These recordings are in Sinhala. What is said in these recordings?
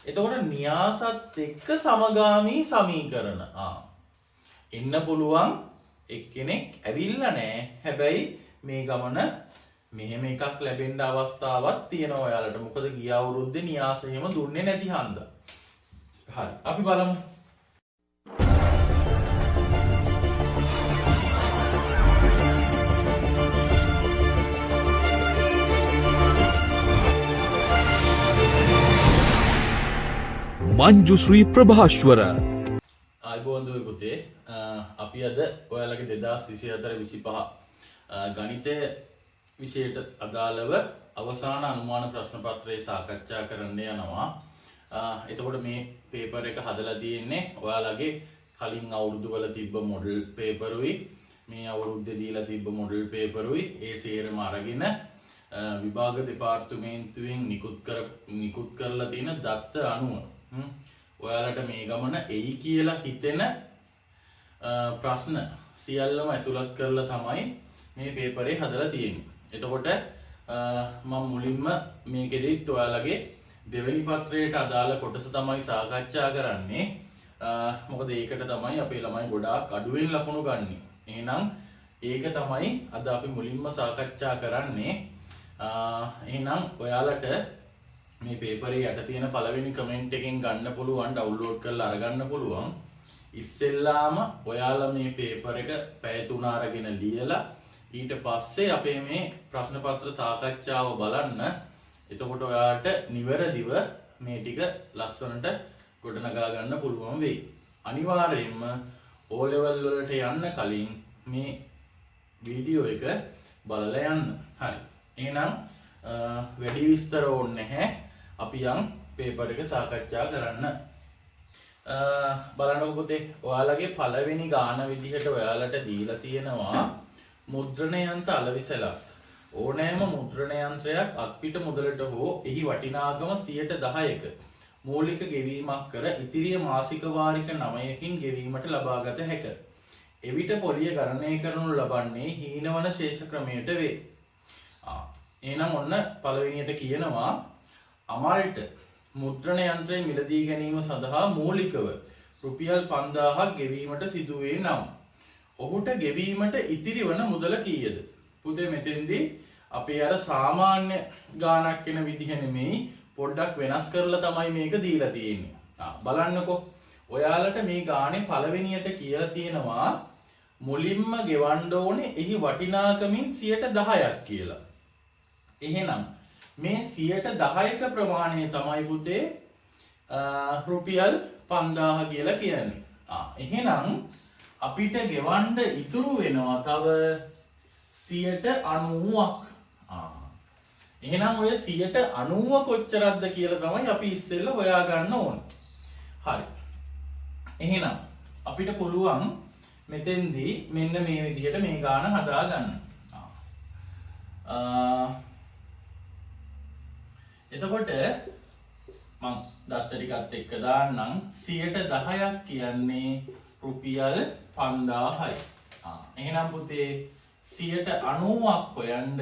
එතකොට න්‍යාසත් එක්ක සමගාමී සමීකරණ. එන්න පුළුවන් එක්කෙනෙක් ඇවිල්ලා නැහැ. හැබැයි මේ ගමන මෙහෙම එකක් ලැබෙන්න අවස්ථාවක් තියෙනවා ඔයාලට. මොකද ගිය අවුරුද්දේ න්‍යාස එහෙම දුන්නේ නැති හන්දා. හරි. අපි බලමු. මංජුශ්‍රී ප්‍රභාස්වර ආයිබෝන් දුවේ පුතේ. අපි අද ඔයාලගේ 2024-25 ගණිතය විෂයට අදාළව අවසාන අනුමාන ප්‍රශ්න පත්‍රය සාකච්ඡා කරන්න යනවා. එතකොට මේ පේපර් එක හදලා තියෙන්නේ ඔයාලගේ කලින් අවුරුදු වල තිබ්බ මොඩල් පේපරුයි මේ අවුරුද්දේ දීලා තිබ්බ මොඩල් පේපරුයි ඒ සේරම අරගෙන විභාග දෙපාර්තමේන්තුවෙන් නිකුත් කරලා තියෙන දත්ත අනුව ඔයාලට මේ ගමන එයි කියලා හිතෙන ප්‍රශ්න සියල්ලම ඇතුළත් කරලා තමයි මේ පේපරේ හදලා තියෙන්නේ. එතකොට මම මුලින්ම මේකෙදිත් ඔයාලගේ දෙවෙනි පත්‍රයට අදාළ කොටස තමයි සාකච්ඡා කරන්නේ. මොකද ඒකට තමයි අපේ ළමයි ගොඩාක් අඩුවෙන් ලකුණු ගන්නේ. එහෙනම් ඒක තමයි අද අපි මුලින්ම සාකච්ඡා කරන්නේ. එහෙනම් ඔයාලට මේ පේපරේ යට තියෙන පළවෙනි කමෙන්ට් එකෙන් ගන්න පුළුවන් ඩවුන්ලෝඩ් කරලා අරගන්න පුළුවන්. ඉස්සෙල්ලාම ඔයාලා මේ පේපර් එක පැය 3 අරගෙන ලියලා ඊට පස්සේ අපේ මේ ප්‍රශ්න පත්‍ර සාකච්ඡාව බලන්න. එතකොට ඔයාලට නිවැරදිව මේ ටික ලස්සනට ගොඩනගා ගන්න පුළුවන් වෙයි. අනිවාර්යයෙන්ම O level වලට යන්න කලින් මේ වීඩියෝ එක බලලා යන්න. හරි. එහෙනම් වැඩි විස්තර ඕනේ නැහැ. අපි යම් පේපර් එක සාකච්ඡා කරන්න. බලන්නකො පුතේ ඔයාලගේ පළවෙනි ගාන විදිහට ඔයාලට දීලා තියෙනවා මුද්‍රණ යන්ත්‍ර අලවිසලක්. ඕනෑම මුද්‍රණ යන්ත්‍රයක් අත්පිට මුදලට හෝ එහි වටිනාකම 10%ක මූලික ගෙවීමක් කර ඉතිරිය මාසික වාරික 9කින් ගෙවීමට ලබාගත හැක. එවිට පොලිය ගණනය කරනු ලබන්නේ හීනවන ශේෂ ක්‍රමයට වේ. එහෙනම් ඔන්න පළවෙනියට කියනවා අමල්ට මුද්‍රණ යන්ත්‍රය මිලදී ගැනීම සඳහා මූලිකව රුපියල් 5000ක් ගෙවීමට සිදුවේ නම් ඔහුට ගෙවීමට ඉතිරි වන මුදල කීයද? පුතේ මෙතෙන්දී අපේ අර සාමාන්‍ය ගාණක් වෙන විදිහ නෙමෙයි පොඩ්ඩක් වෙනස් කරලා තමයි මේක දීලා තියෙන්නේ. බලන්නකෝ ඔයාලට මේ ගානේ පළවෙනියට කියලා තියෙනවා මුලින්ම ගෙවන්න ඕනේ එහි වටිනාකමින් 10%ක් කියලා. එහෙනම් මේ 10%ක ප්‍රමාණය තමයි පුතේ රුපියල් 5000 කියලා කියන්නේ. එහෙනම් අපිට ගෙවන්න ඉතුරු වෙනවා තව 90%ක්. එහෙනම් ඔය 90% කොච්චරක්ද කියලා තමයි අපි ඉස්සෙල්ලා හොයාගන්න ඕනේ. හරි. එහෙනම් අපිට පුළුවන් මෙතෙන්දී මෙන්න මේ විදිහට මේ ගාන හදාගන්න. එතකොට මම දත්ත ටිකත් එක්ක දාන්නම් 10%ක් කියන්නේ රුපියල් 5000යි. එහෙනම් පුතේ 90%ක් හොයන්න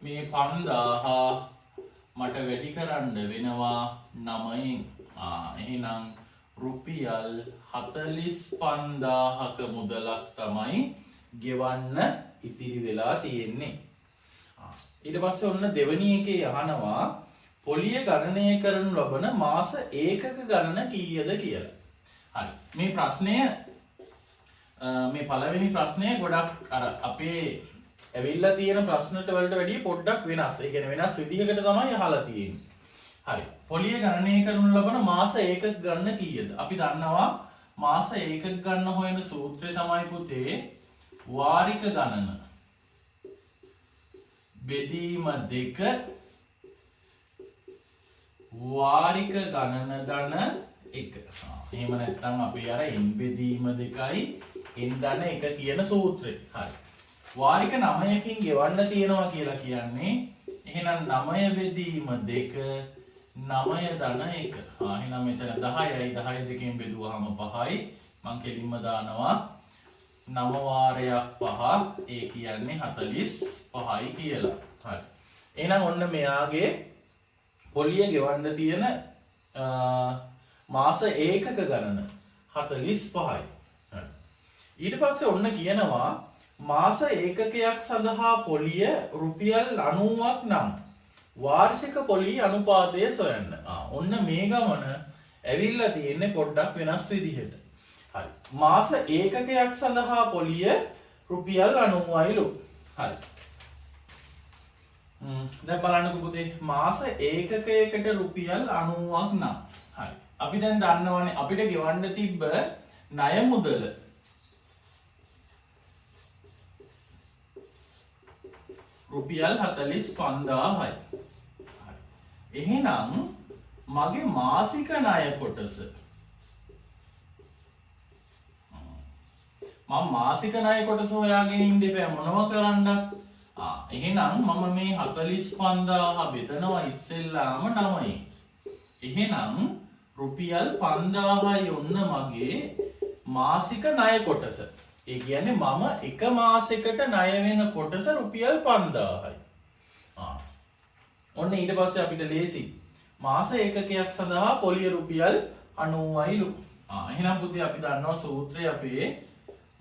මේ 5000 මට වැඩි කරන්න වෙනවා 9න්. එහෙනම් රුපියල් 45000ක මුදලක් තමයි ගෙවන්න ඉතිරි වෙලා තියෙන්නේ. ඊට පස්සේ ඔන්න දෙවෙනි එකේ අහනවා පොලිය ගණනය කරනු ලබන මාස ඒකක ගණන කීයද කියලා. හරි. මේ ප්‍රශ්නය මේ පළවෙනි ප්‍රශ්නය ගොඩක් අර අපේ ඇවිල්ලා තියෙන ප්‍රශ්නට වලට වැඩිය පොඩ්ඩක් වෙනස්. ඒ කියන්නේ වෙනස් විදිහකට තමයි අහලා තියෙන්නේ. හරි. පොලිය ගණනය කරනු ලබන මාස ඒකක ගණන කීයද? අපි දන්නවා මාස ඒකක ගණන හොයන සූත්‍රය තමයි පුතේ වාරික ගණන බෙදීම 2 වාරික ගණන ධන 1. එහෙම නැත්නම් අපි අර n බෙදීම 2යි n ධන 1 කියන සූත්‍රය. හරි. වාරික 9කින් ගෙවන්න තියෙනවා කියලා කියන්නේ එහෙනම් 9 බෙදීම 2 9 ධන 1. එහෙනම් මෙතන 10යි 10 දෙකෙන් බෙදුවාම 5යි. මම කෙලින්ම දානවා 9 වාරයක් 5 ඒ කියන්නේ 45යි කියලා. හරි. එහෙනම් ඔන්න මෙයාගේ පොලිය ගෙවන්න තියෙන මාස ඒකක ගණන 45යි. ඊට පස්සේ ඔන්න කියනවා මාස ඒකකයක් සඳහා පොලිය රුපියල් 90ක් නම් වාර්ෂික පොලී අනුපාතය සොයන්න. ඔන්න මේ ගමන ඇවිල්ලා තියෙන්නේ පොඩ්ඩක් වෙනස් විදිහට. හරි. මාස ඒකකයක් සඳහා පොලිය රුපියල් 90යිලු. හරි. දැන් බලන්නකො පුතේ මාස ඒකකයකට රුපියල් 90ක් නම්. හරි. අපි දැන් දන්නවනේ අපිට ගෙවන්න තිබ්බ ණය මුදල රුපියල් 45000යි. එහෙනම් මගේ මාසික ණය කොටස මම මාසික ණය කොටස හොයාගෙන ඉන්න දෙපෑ මොනව කරන්නද? එහෙනම් මම මේ 45000 බෙදනවා ඉස්සෙල්ලාම 9යි. එහෙනම් රුපියල් 5000යි ඔන්න මගේ මාසික ණය කොටස. ඒ කියන්නේ මම එක මාසයකට ණය වෙන කොටස රුපියල් 5000යි. ඔන්න ඊට පස්සේ අපිට ලේසි. මාස ඒකකයක් සඳහා පොලිය රුපියල් 90යිලු. එහෙනම් පුතේ අපි දන්නවා සූත්‍රය අපේ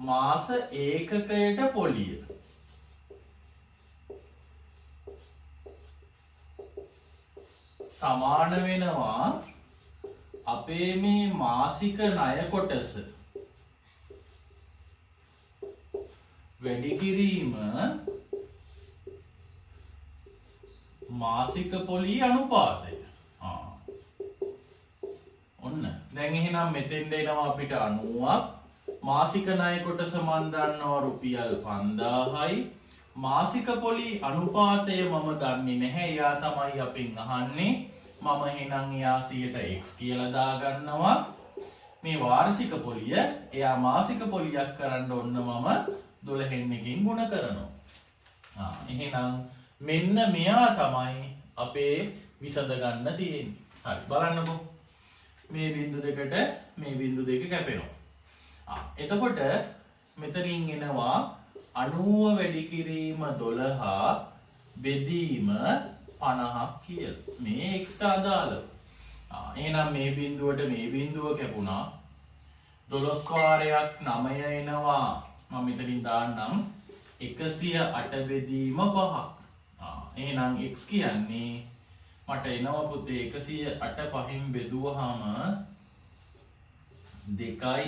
මාස ඒකකයට පොලිය සමාන වෙනවා අපේ මේ මාසික ණය කොටස වැඩි කිරීම මාසික පොලී අනුපාතය. ඔන්න දැන් එහෙනම් මෙතෙන්ට එනවා අපිට 90ක් මාසික ණය කොටස මන් දන්නවා රුපියල් 5000යි මාසික පොලී අනුපාතය මම දන්නේ නැහැ. එයා තමයි අපෙන් අහන්නේ. මම එහෙනම් එයා 100ට x කියලා දාගන්නවා. මේ වාර්ෂික පොලිය එයා මාසික පොලියක් කරන්න ඔන්න මම 12න් එකකින් ගුණ කරනවා. එහෙනම් මෙන්න මෙයා තමයි අපේ විසඳ ගන්න තියෙන්නේ. හරි බලන්නකෝ. මේ බිංදු දෙකට මේ බිංදු දෙක කැපෙනවා. එතකොට මෙතනින් එනවා 90 වැඩි කිරීම 12 බෙදීම 50ක් කියලා. මේ x ට අදාළව. එහෙනම් මේ බිංදුවට මේ බිංදුව කැපුණා. 12 වාරයක් 9 එනවා. මම මෙතනින් දාන්නම් 108 බෙදීම 5ක්. එහෙනම් x කියන්නේ මට එනවා පුතේ 108 පහින් බෙදුවාම 2යි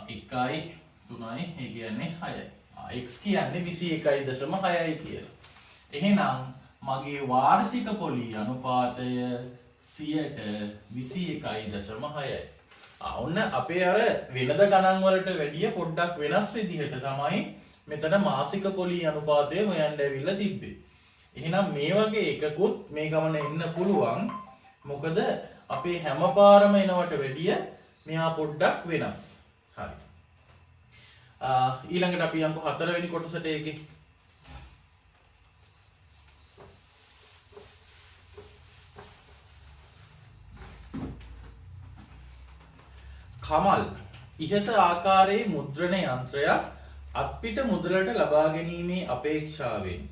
1යි 3යි ඒ කියන්නේ 6යි. x කියන්නේ 21.6යි කියලා. එහෙනම් මගේ වාර්ෂික පොලී අනුපාතය 21.6යි. ඔන්න අපේ අර වෙනද ගණන් වලට වැඩිය පොඩ්ඩක් වෙනස් විදිහට තමයි මෙතන මාසික පොලී අනුපාතය හොයන්න ඇවිල්ලා තිබ්බේ. එහෙනම් මේ වගේ එකකුත් මේ ගමන එන්න පුළුවන්. මොකද අපේ හැම පාරම එනවට වැඩිය මෙහා පොඩ්ඩක් වෙනස්. හරි. ඊළඟට අපි යන්කෝ 4 වෙනි කොටසට ඒකේ. කමල් ඉහත ආකාරයේ මුද්‍රණ යන්ත්‍රයක් අත්පිට මුදලට ලබා ගැනීමේ අපේක්ෂාවෙන්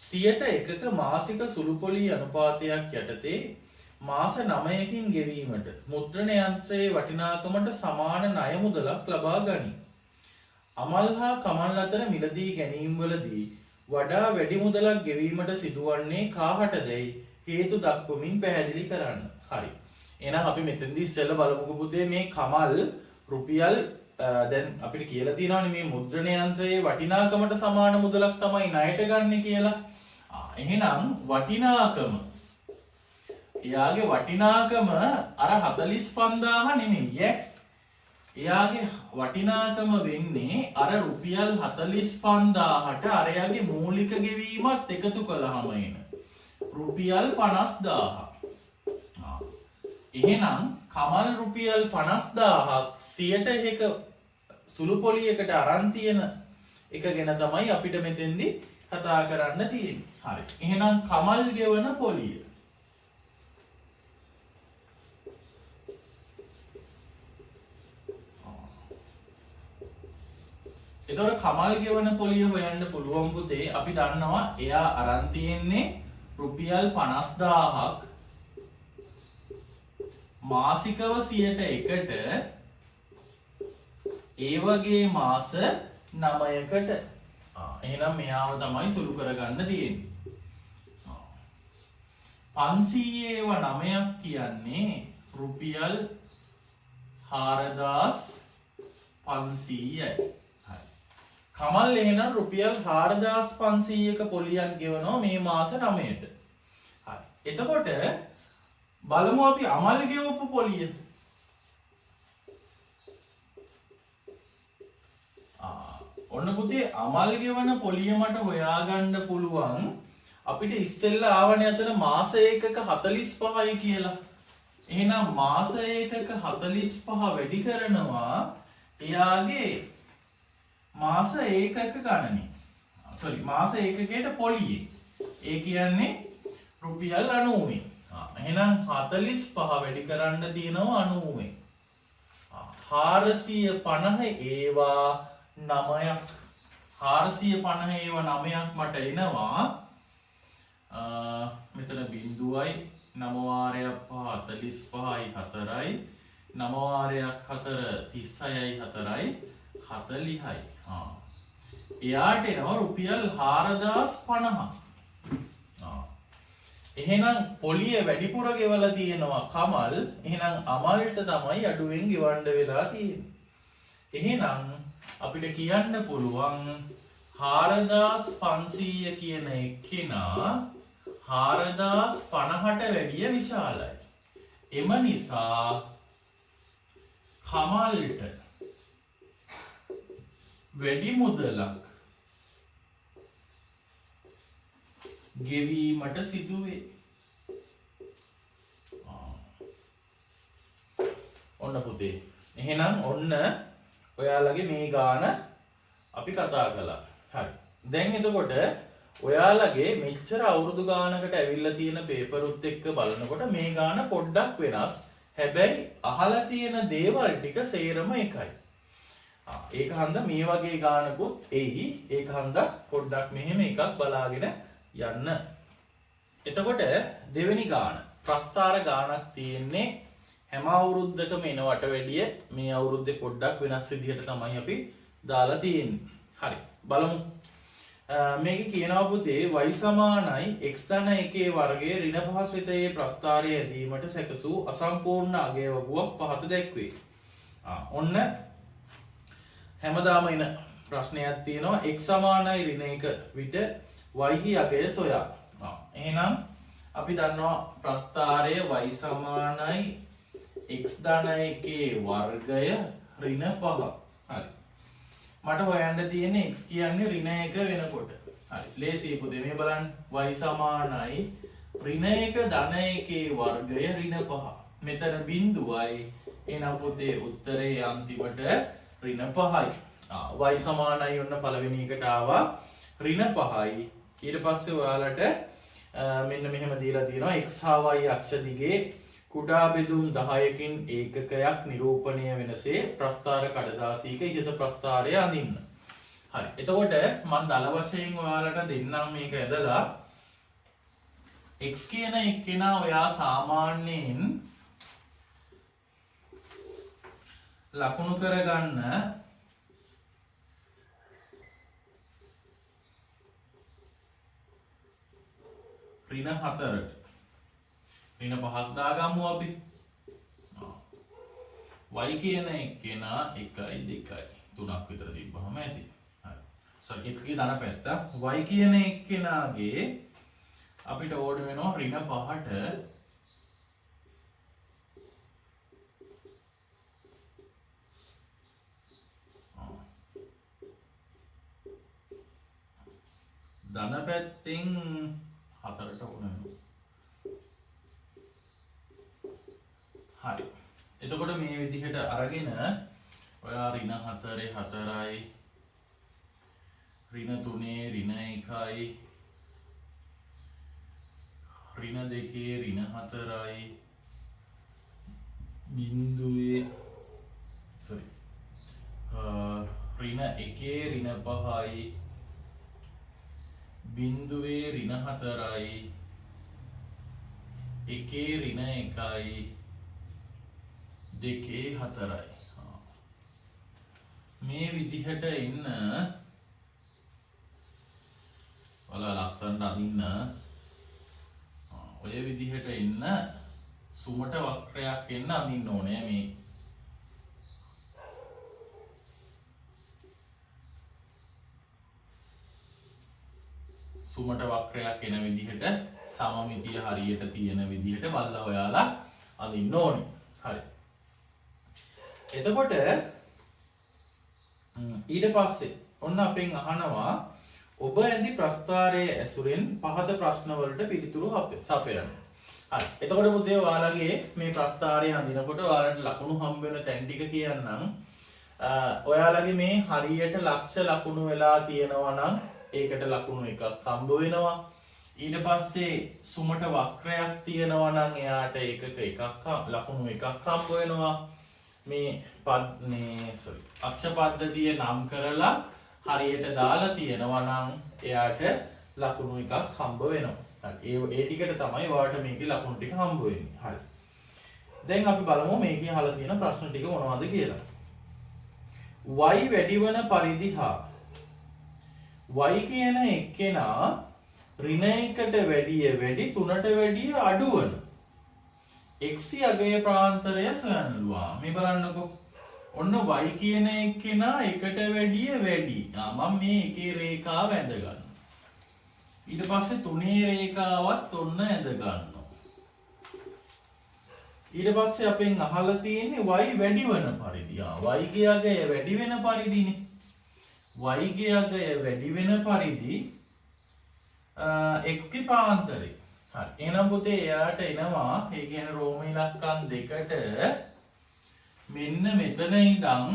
100%ක මාසික සුළු පොලී අනුපාතයක් යටතේ මාස 9කින් ගෙවීමට මුද්‍රණ යන්ත්‍රයේ වටිනාකමට සමාන ණය මුදලක් ලබා ගනී. අමල් හා කමල් අතර මිලදී ගැනීම්වලදී වඩා වැඩි මුදලක් ගෙවීමට සිදුවන්නේ කාහටදැයි හේතු දක්වමින් පැහැදිලි කරන්න. හරි. එහෙනම් අපි මෙතෙන්දී ඉස්සෙල්ලා බලමුකෝ පුතේ මේ කමල් රුපියල් දැන් අපිට කියලා තියෙනවානේ මේ මුද්‍රණ යන්ත්‍රයේ වටිනාකමට සමාන මුදලක් තමයි ණයට ගන්න කියලා. එහෙනම් වටිනාකම එයාගේ වටිනාකම අර 45000 නෙමෙයි ඈ. එයාගේ වටිනාකම වෙන්නේ අර රුපියල් 45000ට අරයාගේ මූලික ගෙවීමත් එකතු කළාම එන රුපියල් 50000. එහෙනම් කමල් රුපියල් 50000ක් 100%ක සුළු පොලියකට අරන් තියෙන එක ගැන තමයි අපිට මෙතෙන්දී කතා කරන්න තියෙන්නේ. හරි. එහෙනම් කමල් ගෙවන පොලිය එතකොට කමල් ගෙවන පොලිය හොයන්න පුළුවන් පුතේ. අපි දන්නවා එයා අරන් තියෙන්නේ රුපියල් 50000ක් මාසිකව 100ට ඒ වගේ මාස 9කට. එහෙනම් මෙයාව තමයි සුළු කරගන්න තියෙන්නේ. 500ව 9ක් කියන්නේ රුපියල් 4500යි. කමල් එහෙනම් රුපියල් 4500ක පොලියක් ගෙවනවා මේ මාස 9ට. හරි. එතකොට බලමු අපි අමල් ගෙවපු පොලිය. ඔන්න පුතේ අමල් ගෙවන පොලිය මට හොයාගන්න පුළුවන්. අපිට ඉස්සෙල්ලා ආවනේ අතන මාස ඒකක 45යි කියලා. එහෙනම් මාස ඒකක 45 වැඩි කරනවා එයාගේ මාස ඒකක ගණනේ. මාස ඒකකයට පොලියේ. ඒ කියන්නේ රුපියල් 90. එහෙනම් 45 වැඩි කරන්න තියෙනවා 90. 450 ඒවා 9ක්. 450 ඒවා 9ක් මට එනවා. මෙතන බිංදුවයි 9 වාරයක් 5 45යි 4යි 9 වාරයක් 4 36යි 4යි 40යි. එයාට එනවා රුපියල් 4050. එහෙනම් පොලිය වැඩිපුර ගෙවලා තියෙනවා කමල්. එහෙනම් අමල්ට තමයි අඩුවෙන් ගෙවන්න වෙලා තියෙන්නේ. එහෙනම් අපිට කියන්න පුළුවන් 4500 කියන එක්කෙනා 4050ට වැඩිය විශාලයි. එම නිසා කමල්ට වැඩි මුදලක් ගෙවීමට සිදුවේ. ඔන්න පුතේ. එහෙනම් ඔන්න ඔයාලගේ මේ ගාන අපි කතා කළා. හරි. දැන් එතකොට ඔයාලගේ මෙච්චර අවුරුදු ගානකට ඇවිල්ලා තියෙන පේපරුත් එක්ක බලනකොට මේ ගාන පොඩ්ඩක් වෙනස්. හැබැයි අහලා තියෙන දේවල් ටික සේරම එකයි. ඒක හන්ද මේ වගේ ගානකුත් එයි. ඒක හන්ද පොඩ්ඩක් මෙහෙම එකක් බලාගෙන යන්න. එතකොට දෙවෙනි ගාන ප්‍රස්ථාර ගානක් තියෙන්නේ හැම අවුරුද්දකම එනවට වැඩිය මේ අවුරුද්දේ පොඩ්ඩක් වෙනස් විදිහට තමයි අපි දාලා තියෙන්නේ. හරි. බලමු. මේක කියනවා පුතේ y සමානයි x ධන 1 වර්ගයේ ඍණ පහසුතයේ ප්‍රස්ථාරය ඇදීමට සැකසූ අසම්පූර්ණ අගයවගුවක් පහත දැක්වේ. ඔන්න හැමදාම එන ප්‍රශ්නයක් තියෙනවා x සමානයි ඍණ 1 විට y හි අගය සොයා. එහෙනම් අපි දන්නවා ප්‍රස්ථාරය y සමානයි x ධන 1 වර්ගය ඍණ 5. හරි. මට හොයන්න තියෙන්නේ x කියන්නේ ඍණ 1 වෙනකොට. හරි. ලේසියි පුතේ මේ බලන්න y සමානයි ඍණ 1 ධන 1 වර්ගය ඍණ 5. මෙතන බිංදුවයි. එහෙනම් පුතේ උත්තරේ අන්තිමට ඍණ 5යි. y සමානයි ඔන්න පළවෙනි එකට ආවා ඍණ 5යි. ඊට පස්සේ ඔයාලට මෙන්න මෙහෙම දීලා තියෙනවා x හා y අක්ෂ දිගේ කුඩා බෙදුම් 10කින් ඒකකයක් නිරූපණය වෙනසේ ප්‍රස්ථාර කඩදාසියක ඉහත ප්‍රස්ථාරය අඳින්න. හරි. එතකොට මම දල වශයෙන් ඔයාලට දෙන්නම් මේක ඇදලා. x කියන එක්කෙනා ඔයා සාමාන්‍යයෙන් ලකුණු කරගන්න ඍණ 4ට ඍණ 5ක් දාගමු අපි. y කියන එක්කෙනා 1යි 2යි 3ක් විතර තිබ්බහම ඇති. හරි. සර් x ගේ ධන පැත්ත y කියන එක්කෙනාගේ අපිට ඕන වෙනවා ඍණ 5ට ධන පැත්තෙන් 4ට ඕන වෙනවා. හරි. එතකොට මේ විදිහට අරගෙන ඔයා ඍණ 4 4යි ඍණ 3 ඍණ 1යි ඍණ 2 ඍණ 4යි බිංදුවේ ඍණ 1 ඍණ 5යි බිංදුවේ ඍණ 4යි 1 ඍණ 1යි 2 4යි. මේ විදිහට ඉන්න ඔයාලා ලස්සනට අදින්න ඔය විදිහට ඉන්න සුමට වක්‍රයක් එන්න අදින්න ඕනේ මේ සුමට වක්‍රයක් එන විදිහට සමමිතිය හරියට තියෙන විදිහට බලලා ඔයාලා අදින්න ඕනේ. හරි. එතකොට ඊට පස්සේ ඔන්න අපෙන් අහනවා ඔබ ඇඳි ප්‍රස්ථාරයේ ඇසුරෙන් පහත ප්‍රශ්න වලට පිළිතුරු සපයන්න. හරි. එතකොට පුතේ ඔයාලගේ මේ ප්‍රස්ථාරය අඳිනකොට ඔයාලට ලකුණු හම්බ වෙන තැන් ටික කියන්නම්. ඔයාලගේ මේ හරියට ලක්ෂ ලකුණු වෙලා තියෙනවා නම් ඒකට ලකුණු එකක් හම්බ වෙනවා. ඊට පස්සේ සුමට වක්‍රයක් තියෙනවා නම් එයාට එකක ලකුණු එකක් හම්බ වෙනවා. මේ අක්ෂ පද්ධතිය නම් කරලා හරියට දාලා තියෙනවා නම් එයාට ලකුණු එකක් හම්බ වෙනවා. හරි. ඒ ටිකට තමයි ඔයාලට මේකේ ලකුණු ටික හම්බ වෙන්නේ. හරි. දැන් අපි බලමු මේකේ අහලා තියෙන ප්‍රශ්න ටික මොනවද කියලා. y වැඩි වන පරිදි හා y කියන එක්කෙනා ඍණ 1ට වැඩි 3ට වැඩිය අඩු වන x අගය ප්‍රාන්තරය සොයන්නලුවා. මේ බලන්නකෝ. ඔන්න y කියන එක්කෙනා 1ට වැඩි. මම මේ එකේ රේඛාව ඇඳ ගන්නවා. ඊට පස්සේ 3 රේඛාවත් ඔන්න ඇඳ ගන්නවා. ඊට පස්සේ අපෙන් අහලා තියෙන්නේ y වැඩි වෙන පරිදි. y ගේ අගය වැඩි වෙන පරිදිනේ. y ගේ අගය වැඩි වෙන පරිදි x ගේ පාන්තරේ. හරි. එහෙනම් පුතේ එයාට එනවා ඒ කියන්නේ රෝම ඉලක්කම් දෙකට මෙන්න මෙතන ඉඳන්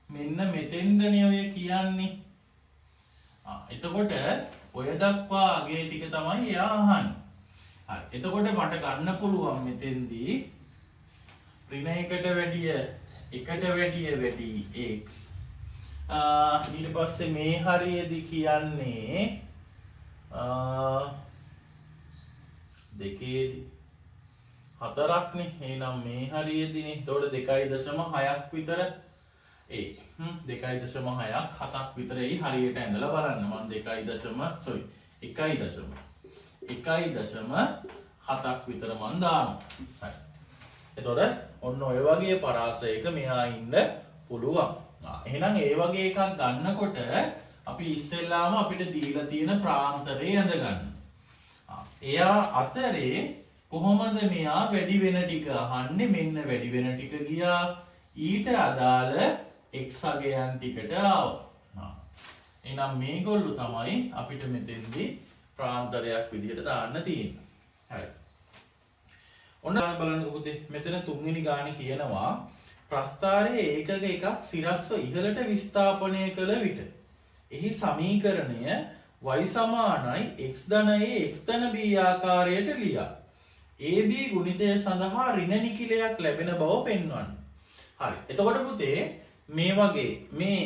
මෙන්න මෙතෙන්දනේ ඔය කියන්නේ. එතකොට ඔය දක්වා අගේ ටික තමයි එයා අහන්නේ. හරි. එතකොට මට ගන්න පුළුවන් මෙතෙන්දී ඍණ 1ට වැඩි x ඊට පස්සේ මේ හරියේදී කියන්නේ දෙකේදී 4ක්නේ. එහෙනම් මේ හරියේදීනේ. එතකොට 2.6ක් විතර 2.6ක් 7ක් විතර හරියට ඇඳලා බලන්න. මම 1.7ක් විතර මම දානවා. හරි. එතකොට ඔන්න ඔය වගේ පරාසයක මෙහා ඉන්න පුළුවන්. එහෙනම් ඒ වගේ එකක් ගන්නකොට අපි ඉස්සෙල්ලාම අපිට දීලා තියෙන ප්‍රාන්තරය ඇඳ ගන්න. එයා අතරේ කොහොමද මෙයා වැඩි වෙන ටික අහන්නේ? මෙන්න වැඩි වෙන ටික ගියා. ඊට අදාළ x අගයන් ටිකට ආවා. එහෙනම් මේගොල්ලෝ තමයි අපිට මෙතෙන්දී ප්‍රාන්තරයක් විදිහට දාන්න තියෙන්නේ. හරි. ඔන්න බලන්නකෝ පුතේ. මෙතන තුන්වෙනි ගානේ කියනවා ප්‍රස්ථාරයේ ඒකක එකක් සිරස්ව ඉහළට විස්ථාපනය කළ විට එහි සමීකරණය y සමානයි x ධනයේ x ධන b ආකාරයට ලියා AB ගුණිතය සඳහා ඍණ නිකිලයක් ලැබෙන බව පෙන්වන්න. හරි. එතකොට පුතේ මේ වගේ මේ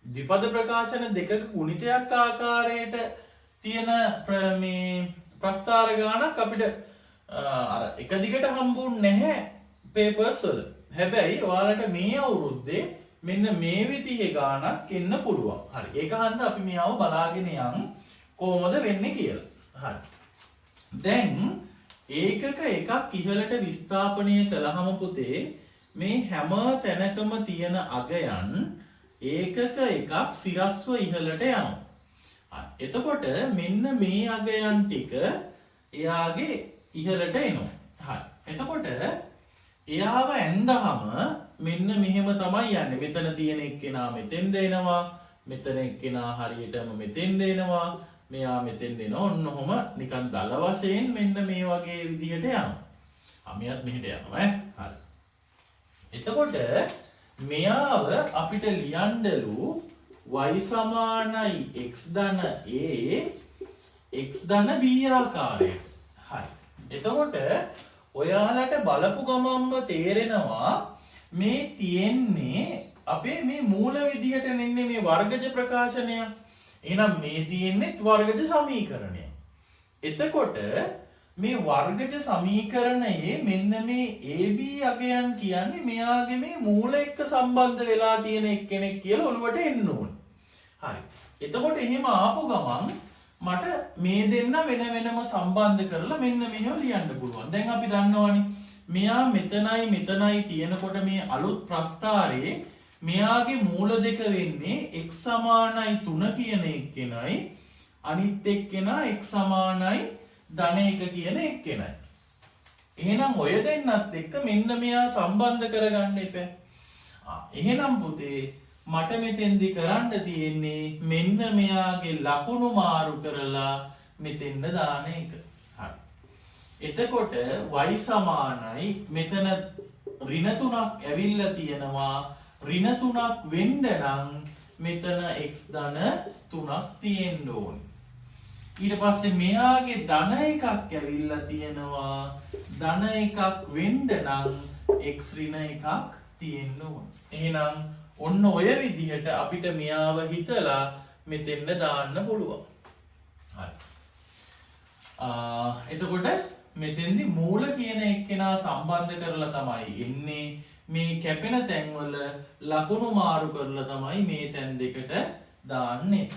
ද්විපද ප්‍රකාශන දෙකක ගුණිතයක් ආකාරයට තියෙන මේ ප්‍රස්ථාර ගානක් අපිට අර එක දිගට හම්බුන්නේ නැහැ පේපර්ස් වල. හැබැයි ඔයාලට මේ අවුරුද්දේ මෙන්න මේ විදිහේ ගානක් එන්න පුළුවන්. හරි. ඒක හන්ද අපි මෙයාව බලාගෙන යන් කොහොමද වෙන්නේ කියලා. හරි. දැන් ඒකක එකක් ඉහළට විස්ථාපනය කළාම පුතේ මේ හැම තැනකම තියෙන අගයන් ඒකක එකක් සිරස්ව ඉහළට යනවා. එතකොට මෙන්න මේ අගයන් ටික එයාගේ ඉහළට එනවා. හරි. එතකොට එයාව ඇඳහම මෙන්න මෙහෙම තමයි යන්නේ. මෙතන තියෙන එක්කෙනා මෙතෙන්ද එනවා. මෙතන එක්කෙනා හරියටම මෙතෙන්ද එනවා. මෙයා මෙතෙන්ද එනවා. ඔන්න ඔහොම නිකන් දල වශයෙන් මෙන්න මේ වගේ විදිහට යනවා. මෙයාත් මෙහෙට යනවා හරි. එතකොට මෙයාව අපිට ලියන්නලු y සමානයි x ධන a x ධන b ආකාරයට. හරි. එතකොට ඔයාලට බලපු ගමන්ම තේරෙනවා මේ තියෙන්නේ අපේ මේ මූල විදිහට නෙන්නේ මේ වර්ගජ ප්‍රකාශනය. එහෙනම් මේ තියෙන්නේ වර්ගජ සමීකරණය. එතකොට මේ වර්ගජ සමීකරණයේ මෙන්න මේ AB අගයන් කියන්නේ මෙයාගේ මේ මූල එක්ක සම්බන්ධ වෙලා තියෙන එක්කෙනෙක් කියලා ඔළුවට එන්න ඕනේ. හරි. එතකොට එහෙම ආපු ගමන් මට මේ දෙන්න වෙන වෙනම සම්බන්ධ කරලා මෙන්න මෙහෙම ලියන්න පුළුවන්. දැන් අපි දන්නවනේ මෙයා මෙතනයි තියෙනකොට මේ අලුත් ප්‍රස්ථාරයේ මෙයාගේ මූල දෙක වෙන්නේ x සමානයි 3 කියන එක්කෙනයි අනිත් එක්කෙනා x සමානයි ධන 1 කියන එක්කෙනයි. එහෙනම් ඔය දෙන්නත් එක්ක මෙන්න මෙයා සම්බන්ධ කරගන්න එපා. එහෙනම් පුතේ මට මෙතෙන්දි කරන්න තියෙන්නේ මෙන්න මෙයාගේ ලකුණු මාරු කරලා මෙතෙන්ද දාන එක. හරි. එතකොට y සමානයි මෙතන ඍණ 3ක් ඇවිල්ලා තියෙනවා. ඍණ 3ක් වෙන්න නම් මෙතන x ධන 3ක් තියෙන්න ඕනේ. ඊට පස්සේ මෙයාගේ ධන එකක් ඇවිල්ලා තියෙනවා. ධන එකක් වෙන්න නම් x ඍණ එකක් තියෙන්න ඕනේ. එහෙනම් ඔන්න ඔය විදිහට අපිට මෙයාව හිතලා මෙතෙන්ද දාන්න පුළුවන්. හරි. එතකොට මෙතෙන්දි මූල කියන එක්කෙනා සම්බන්ධ කරලා තමයි එන්නේ. මේ කැපෙන තැන්වල ලකුණු මාරු කරලා තමයි මේ තැන් දෙකට දාන්නේ.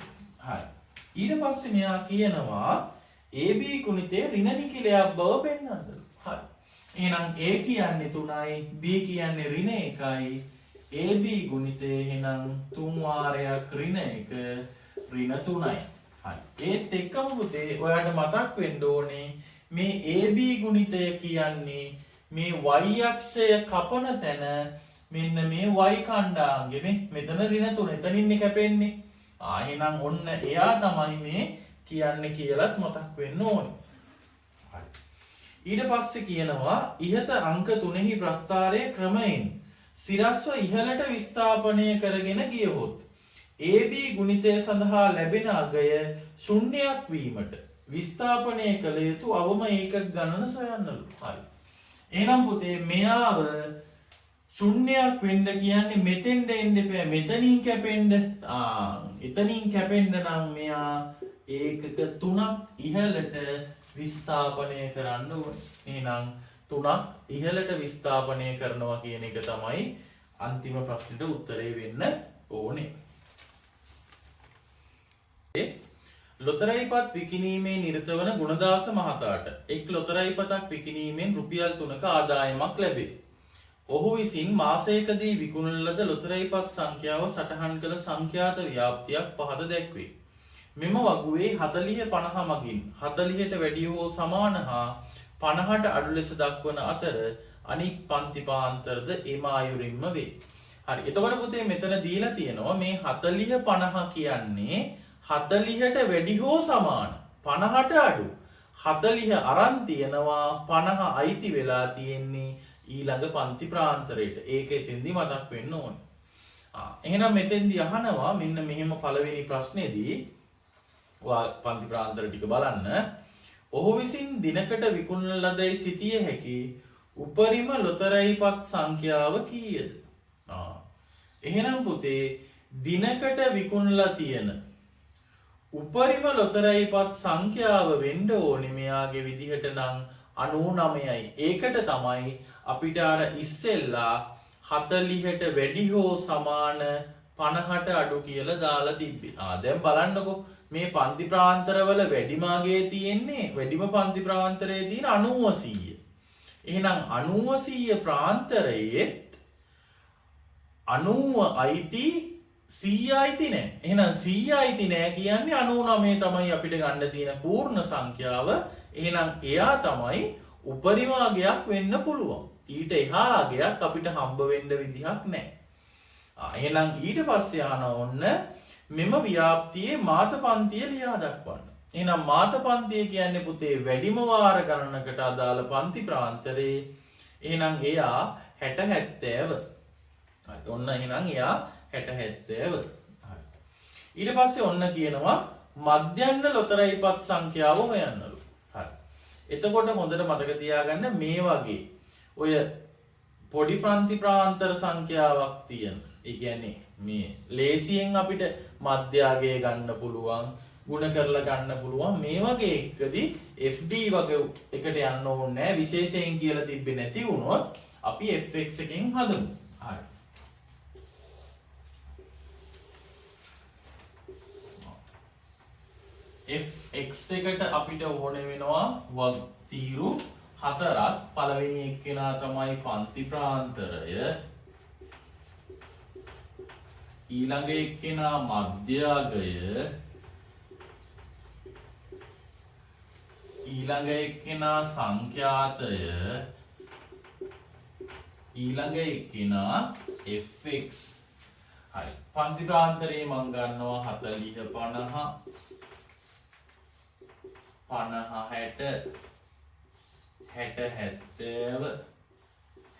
හරි. ඊට පස්සේ මෙයා කියනවා AB ගුණිතේ ඍණ නිකිලයක් බව පෙන්වන්න. හරි. එහෙනම් A කියන්නේ 3යි B කියන්නේ ඍණ 1යි. AB ගුණිතේ එහෙනම් 3 වාරයක් ඍණ 1 ඍණ 3යි. හරි. ඒත් එක්කම පුතේ ඔයාලට මතක් වෙන්න ඕනේ මේ AB ගුණිතය කියන්නේ මේ y අක්ෂය කපන තැන මෙන්න මේ y ඛණ්ඩාංගෙ මෙතන ඍණ 3 එතනින්නේ කැපෙන්නේ. එහෙනම් ඔන්න එයා තමයි මේ කියන්නේ කියලාත් මතක් වෙන්න ඕනේ. හරි. ඊට පස්සේ කියනවා ඉහත අංක 3හි ප්‍රස්ථාරයේ ක්‍රමයෙන් සිරස්ව ඉහළට විස්ථාපනය කරගෙන ගියහොත් AB ගුණිතය සඳහා ලැබෙන අගය ශුන්‍යයක් වීමට විස්ථාපනය කළ යුතු අවම ඒකක ගණන සොයන්නලු. හරි. එහෙනම් පුතේ මෙයාව ශුන්‍යයක් වෙන්න කියන්නේ මෙතෙන්ට එන්න එපා. මෙතනින් කැපෙන්න. එතනින් කැපෙන්න නම් මෙයා ඒකක 3ක් ඉහළට විස්ථාපනය කරන්න ඕනේ. එහෙනම් 3ක් ඉහළට විස්ථාපනය කරනවා කියන එක තමයි අන්තිම ප්‍රශ්නෙට උත්තරේ වෙන්න ඕනේ. ලොතරැයිපත් විකිණීමේ නිරත වන ගුණදාස මහතාට එක් ලොතරැයිපතක් විකිණීමෙන් රුපියල් 3ක ආදායමක් ලැබේ. ඔහු විසින් මාසයකදී විකුණන ලද ලොතරැයිපත් සංඛ්‍යාව සටහන් කළ සංඛ්‍යාත ව්‍යාප්තියක් පහත දැක්වේ. මෙම වගුවේ 40 50 මගින් 40ට වැඩි හෝ සමාන හා 50ට අඩු ලෙස දක්වන අතර අනික් පන්ති පාන්තරද එම අයුරින්ම වේ. හරි. එතකොට පුතේ මෙතන දීලා තියෙනවා මේ 40 50 කියන්නේ 40ට වැඩි හෝ සමාන 50ට අඩු 40 අරන් තියෙනවා 50 අයිති වෙලා තියෙන්නේ ඊළඟ පන්ති ප්‍රාන්තරයට. ඒක එතෙන්දි මතක් වෙන්න ඕනේ. එහෙනම් මෙතෙන්දි අහනවා මෙන්න මෙහෙම පළවෙනි ප්‍රශ්නේදී ඔයා පන්ති ප්‍රාන්තර ටික බලන්න. ඔහු විසින් දිනකට විකුණන ලදැයි සිටිය හැකි උපරිම ලොතරැයිපත් සංඛ්‍යාව කීයද? එහෙනම් පුතේ දිනකට විකුණලා තියෙන උපරිම ලොතරැයිපත් සංඛ්‍යාව වෙන්න ඕනේ මෙයාගේ විදිහට නම් 99යි. ඒකට තමයි අපිට අර ඉස්සෙල්ලා 40ට වැඩි හෝ සමාන 50ට අඩු කියලා දාලා තිබ්බේ. දැන් බලන්නකෝ මේ පන්ති ප්‍රාන්තරවල වැඩිම අගේ තියෙන්නේ වැඩිම පන්ති ප්‍රාන්තරයේ තියෙන 90 එහෙනම් 90 ප්‍රාන්තරයේ 90 අයිති 100 අයිති නෑ. එහෙනම් 100 අයිති නෑ කියන්නේ 99 තමයි අපිට ගන්න තියෙන පූර්ණ සංඛ්‍යාව. එහෙනම් එයා තමයි උපරිම අගයක් වෙන්න පුළුවන්. ඊට එහා අගයක් අපිට හම්බ වෙන්න විදිහක් නෑ. එහෙනම් ඊට පස්සේ ආන ඔන්න මෙම ව්‍යාප්තියේ මාත පන්තිය ලියා දක්වන්න. එහෙනම් මාත පන්තිය කියන්නේ පුතේ වැඩිම වාර ගණනකට අදාළ පන්ති ප්‍රාන්තරේ. එහෙනම් එයා 60 70. හරි. ඔන්න එහෙනම් එයා 60 70. හරි. ඊට පස්සේ ඔන්න කියනවා මධ්‍යන්න ලොතරැයිපත් සංඛ්‍යාව හොයන්නලු. හරි. එතකොට හොඳට මතක තියාගන්න මේ වගේ ඔය පොඩි පන්ති ප්‍රාන්තර සංඛ්‍යාවක් තියෙන. ඒ කියන්නේ මේ ලේසියෙන් අපිට මධ්‍ය අගය ගන්න පුළුවන් ගුණ කරලා ගන්න පුළුවන්. මේ වගේ එකදී FD වගේ එකට යන්න ඕනේ නැහැ. විශේෂයෙන් කියලා තිබ්බේ නැති වුණොත් අපි fx එකෙන් හදමු. හරි. fx එකට අපිට ඕනේ වෙනවා වක්තීරු 4ක්. පළවෙනි එක්කෙනා තමයි පන්ති ප්‍රාන්තරය. ඊළඟ එක්කෙනා මධ්‍යගය. ඊළඟ එක්කෙනා සංඛ්‍යාතය. ඊළඟ එක්කෙනා fx. හරි. පන්ති ප්‍රාන්තරේ මම ගන්නවා 40 50 50 60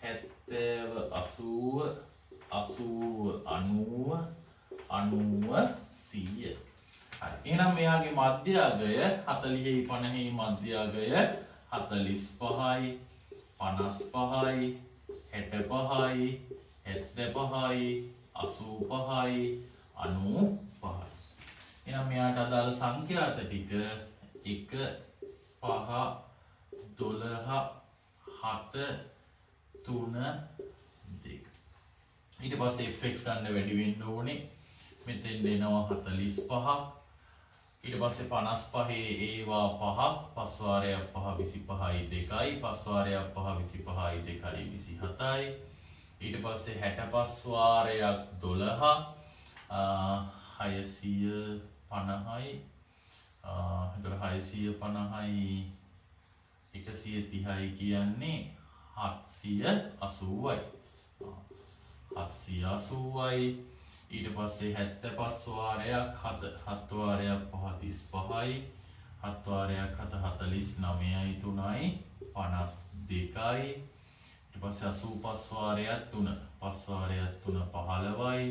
70 70 80 80 90 90 100. හරි. එහෙනම් මෙයාගේ මධ්‍යගය 40 50 මධ්‍යගය 45යි 55යි 65යි 75යි 85යි 95යි. එහෙනම් මෙයාට අදාළ සංඛ්‍යාත ටික 1 5 12 7 3 2. ඊට පස්සේ fx ගන්න වැඩි වෙන්න ඕනේ. මෙතෙන් දෙනවා 45. ඊට පස්සේ 55 ඒවා 5ක් 5 වාරයක් 5 25යි 2යි 5 වාරයක් 5 25යි 2යි 27යි. ඊට පස්සේ 65 වාරයක් 12 650යි. එතකොට 650යි 130යි කියන්නේ 780යි. 780යි. ඊට පස්සේ 75 වාරයක් 7 වාරයක් 5 35යි 7 වාරයක් 7 49යි 3යි 52යි. ඊට පස්සේ 85 වාරයක් 3 5 වාරයක් 3 15යි.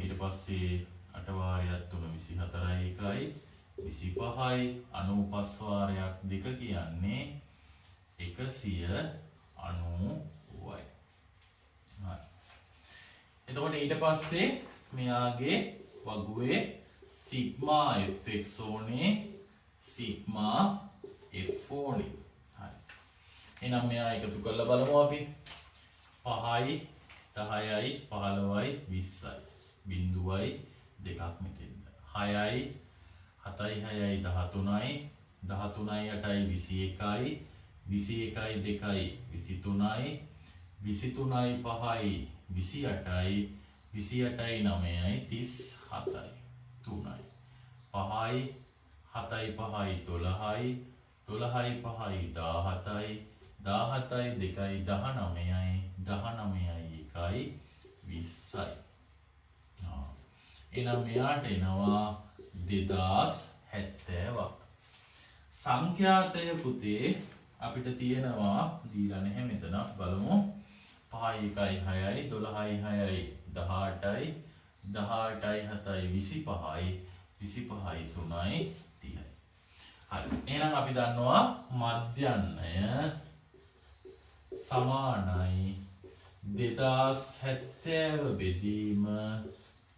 ඊට පස්සේ 8 වාරයක් 3 24යි 1යි 25යි. 95 වාරයක් 2 කියන්නේ 190යි. එතකොට ඊට පස්සේ මෙයාගේ වගුවේ සිග්මා fx ඕනේ සිග්මා f ඕනේ. හරි. එහෙනම් මෙයා එකතු කරලා බලමු අපි. 5යි 10යි 15යි 20යි බිඳුවයි දෙකක් මෙතෙන්ද. 6යි 7යි 6යි 13යි 13යි 8යි 21යි 21යි 2යි 23යි 23යි 5යි 28යි 28යි 9යි 37යි 3යි 5යි 7යි 5යි 12යි 12යි 5යි 17යි 17යි 2යි 19යි 19යි 1යි 20යි. එහෙනම් මෙයාට එනවා 2070ක්. සංඛ්‍යාතය පුතේ අපිට තියෙනවා දීලා නැහැ මෙතන බලමු. 5යි 1යි 6යි 12යි 6යි 18යි 18යි 7යි 25යි 25යි 3යි 30යි. හරි. එහෙනම් අපි දන්නවා මධ්‍යන්නය සමානයි 2070 බෙදීම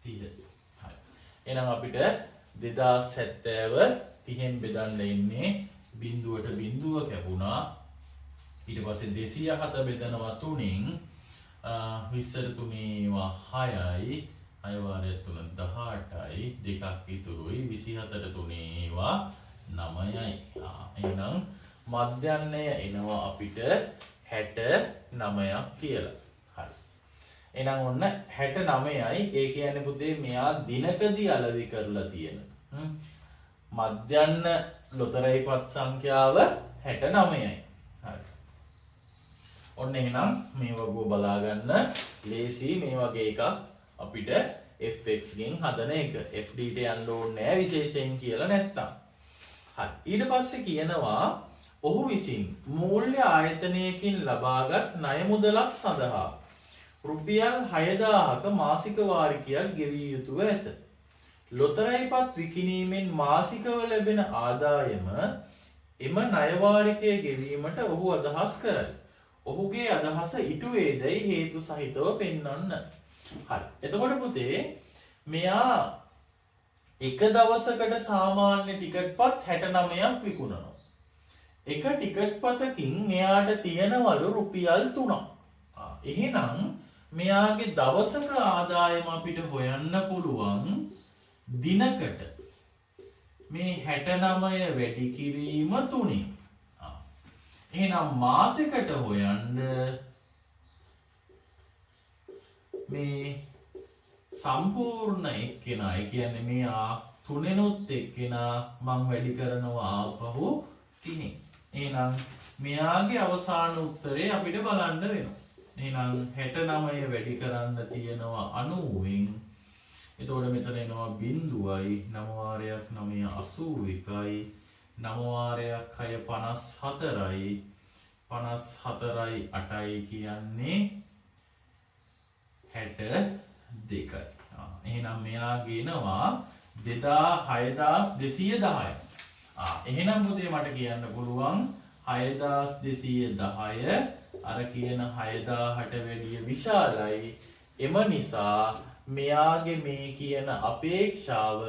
30. හරි. එහෙනම් අපිට 2070 30න් බෙදන්න ඉන්නේ බිඳුවට බිඳුව කැපුණා. ඊට පස්සේ 207 බෙදනවා 3න් 20ට 3 6යි 6 වාරයක් 3 18යි දෙකක් ඉතුරුයි 27ට 3 9යි. එහෙනම් මධ්‍යන්නය එනවා අපිට 69ක් කියලා. හරි. එහෙනම් ඔන්න 69යි. ඒ කියන්නේ පුතේ මෙයා දිනකදී අලෙවි කරලා තියෙන මධ්‍යන්න ලොතරැයිපත් සංඛ්‍යාව 69යි. හරි. ඔන්න එහෙනම් මේ වගුව බලා ගන්න ලේසි. මේ වගේ එකක් අපිට fx ගෙන් හදන එක. fd ට යන්න ඕනේ නැහැ විශේෂයෙන් කියලා නැත්තම්. හරි. ඊට පස්සේ කියනවා ඔහු විසින් මූල්‍ය ආයතනයකින් ලබාගත් ණය මුදලක් සඳහා රුපියල් 6000ක මාසික වාරිකයක් ගෙවිය යුතුව ඇත. ලොතරැයිපත් විකිණීමෙන් මාසිකව ලැබෙන ආදායම එම ණය වාරිකය ගෙවීමට ඔහු අදහස් කරයි. ඔහුගේ අදහස ඉටු වේදයි හේතු සහිතව පෙන්වන්න. හරි. එතකොට පුතේ මෙයා එක දවසකට සාමාන්‍ය ටිකට් පත් 69ක් විකුණනවා. එක ටිකට් පතකින් මෙයාට තියෙනවලු රුපියල් 3ක්. එහෙනම් මෙයාගේ දවසක ආදායම අපිට හොයන්න පුළුවන් දිනකට මේ 69 වැඩි කිරීම 3. එහෙනම් මාසෙකට හොයන්න මේ සම්පූර්ණ එක්කෙනා, ඒ කියන්නේ මේ 3ෙනුත් එක්කෙනා මං වැඩි කරනවා ආපහු 3. එහෙනම් මෙයාගේ අවසාන උත්තරේ අපිට බලන්න වෙනවා. එහෙනම් 69 වැඩි කරන්න තියෙනවා 90න්. එතකොට මෙතන එනවා 0යි 9 වාරයක් 9 81යි 9 වාරයක් 6 54යි 54යි 8යි කියන්නේ 62යි. එහෙනම් මෙයා ගෙනවා 6210යි. එහෙනම් පුතේ මට කියන්න පුළුවන් 6210 අර කියන 6000ට වැඩිය විශාලයි. එම නිසා මෙයාගේ මේ කියන අපේක්ෂාව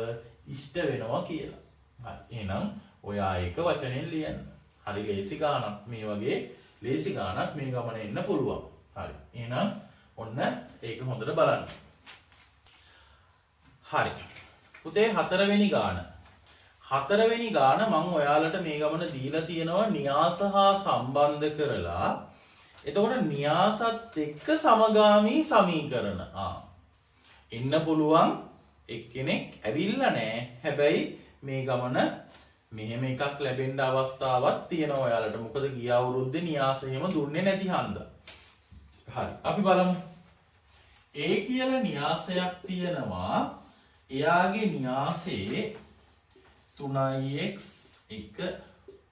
ඉෂ්ට වෙනවා කියලා. හරි. එහෙනම් ඔයා ඒක වචනෙන් ලියන්න. හරි ලේසි ගානක්. මේ වගේ ලේසි ගානක් මේ ගමන එන්න පුළුවන්. හරි. එහෙනම් ඔන්න ඒක හොඳට බලන්න. හරි. පුතේ 4 වෙනි ගාන. 4 වෙනි ගාන මම ඔයාලට මේ ගමන දීලා තියෙනවා න්‍යාස හා සම්බන්ධ කරලා. එතකොට න්‍යාසත් එක්ක සමගාමී සමීකරණ. එන්න පුළුවන් එක්කෙනෙක් ඇවිල්ලා නැහැ. හැබැයි මේ ගමන මෙහෙම එකක් ලැබෙන්න අවස්ථාවක් තියෙනවා ඔයාලට. මොකද ගිය අවුරුද්දේ න්‍යාස එහෙම දුන්නේ නැති හන්දා. හරි. අපි බලමු. A කියලා න්‍යාසයක් තියෙනවා. එයාගේ න්‍යාසේ 3x 1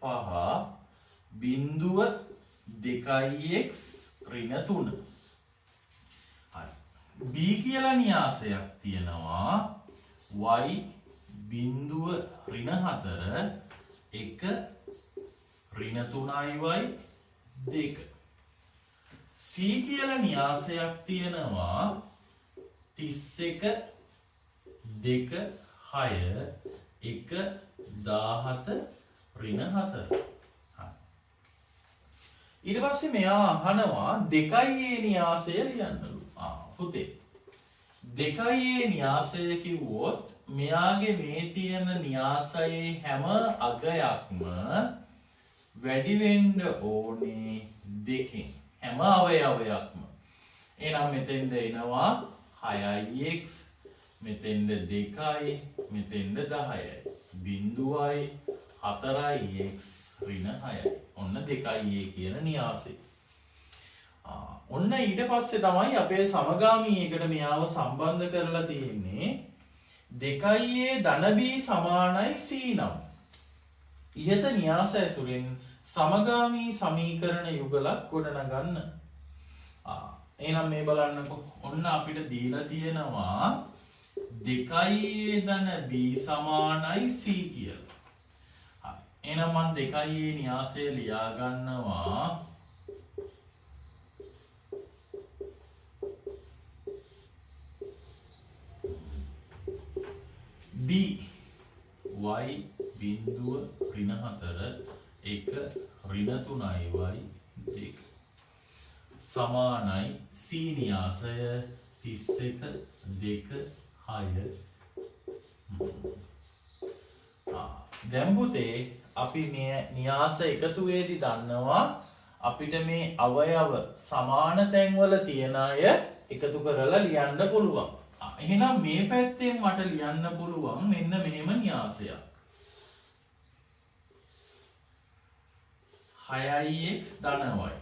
5 බිංදුව 2x ඍණ 3. හරි. B කියලා න්‍යාසයක් තියෙනවා. y බිංදුව ඍණ 4 1 ඍණ 3y 2. C කියලා න්‍යාසයක් තියෙනවා 31 2 6 1 17 ඍණ 4. ඊට පස්සේ මෙයා අහනවා 2a න්‍යාසය ලියන්නලු. පුතේ 2a න්‍යාසය කිව්වොත් මෙයාගේ මේ තියෙන න්‍යාසයේ හැම අගයක්ම වැඩි වෙන්න ඕනේ 2කින්. හැම අවයවයක්ම. එහෙනම් මෙතෙන්ද එනවා 6x, මෙතෙන්ද 2යි, මෙතෙන්ද 10යි. බිංදුවයි 4x ඍණ 6යි. ඔන්න 2a කියන න්‍යාසය. ඔන්න ඊට පස්සේ තමයි අපේ සමගාමී එකට මෙයාව සම්බන්ධ කරලා තියෙන්නේ 2a ධන b සමානයි c නම්. ඉහත න්‍යාස ඇසුරෙන් සමගාමී සමීකරණ යුගලක් ගොඩනගන්න. එහෙනම් මේ බලන්නකො. ඔන්න අපිට දීලා තියෙනවා 2a ධන b සමානයි c කියලා. හරි. එහෙනම් මම 2a න්‍යාසය ලියා ගන්නවා. b y බිංදුව ඍණ 4 1 ඍණ 3y 2 සමානයි c න්‍යාසය 31 2 6. දැන් පුතේ අපි මේ න්‍යාස එකතුවේදී දන්නවා අපිට මේ අවයව සමාන තැන්වල තියන අය එකතු කරලා ලියන්න පුළුවන්. එහෙනම් මේ පැත්තෙන් මට ලියන්න පුළුවන් මෙන්න මෙහෙම න්‍යාසයක්. 6x ධනවයි.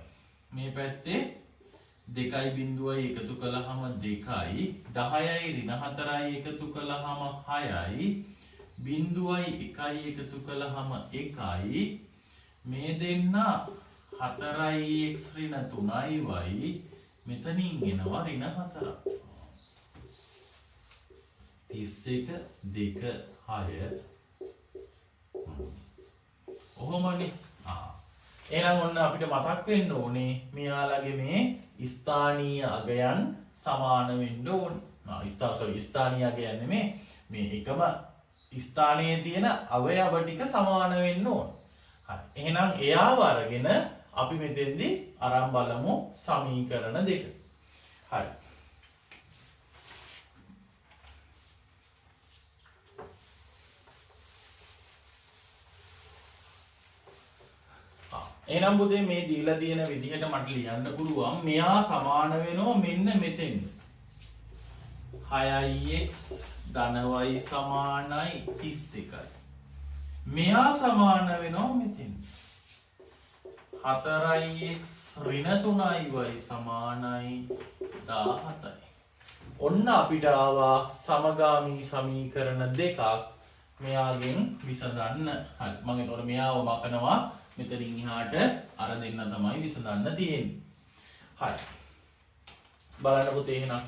මේ පැත්තේ 2යි බිංදුවයි එකතු කළාම 2යි 10යි ඍණ 4යි එකතු කළාම 6යි බිංදුවයි 1යි එකතු කළාම 1යි මේ දෙන්න 4x ඍණ 3y මෙතනින් එනවා ඍණ 4. 31 2 6 ඔහොමනේ. එහෙනම් ඔන්න අපිට මතක් වෙන්න ඕනේ මෙයාලගේ මේ ස්ථානීය අගයන් සමාන වෙන්න ඕනේ. ස්ථානීය අගයන් නෙමෙයි මේ එකම ස්ථානයේ තියෙන අවයව ටික සමාන වෙන්න ඕන. හරි. එහෙනම් එයාව අරගෙන අපි මෙතෙන්දී අරන් බලමු සමීකරණ දෙක. හරි. එහෙනම් පුතේ මේ දීලා තියෙන විදිහට මට ලියන්න පුළුවන් මෙයා සමාන වෙනවා මෙන්න මෙතෙන් 6x ධන y සමානයි 31යි. මෙයා සමාන වෙනවා මෙතෙන් 4x ඍණ 3y සමානයි 17යි. ඔන්න අපිට ආවා සමගාමී සමීකරණ දෙකක් මෙයාගෙන් විසඳන්න. හරි මම එතකොට මෙයාව මකනවා මෙතනින් එහාට අර දෙන්න තමයි විසඳන්න තියෙන්නේ. හරි. බලන්න පුතේ එහෙනම්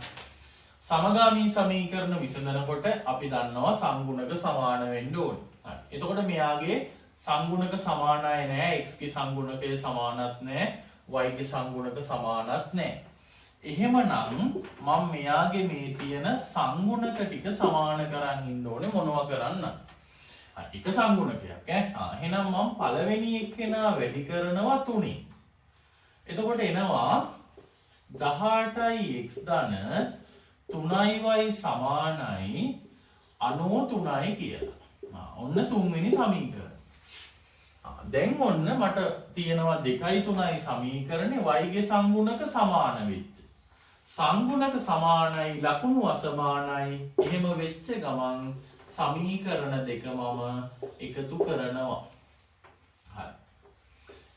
සමගාමී සමීකරණ විසඳනකොට අපි දන්නවා සංගුණක සමාන වෙන්න ඕනේ. හරි. එතකොට මෙයාගේ සංගුණක සමානයි නෑ x ගේ සංගුණකයේ සමානත් නෑ y ගේ සංගුණක සමානත් නෑ. එහෙමනම් මම මෙයාගේ මේ තියෙන සංගුණක ටික සමාන කරන් ඉන්න ඕනේ මොනවා කරන්න? එක සංගුණකයක් එහෙනම් මම පළවෙනි එක්කෙනා වැඩි කරනවා 3. එතකොට එනවා 18යි x ධන 3y සමානයි 93යි කියලා. ඔන්න තුන්වෙනි සමීකරණය. දැන් ඔන්න මට තියෙනවා 2යි 3යි සමීකරණේ y ගේ සංගුණක සමාන වෙච්ච. සංගුණක සමානයි ලකුණු අසමානයි එහෙම වෙච්ච ගමන් සමීකරණ දෙක මම එකතු කරනවා. හරි.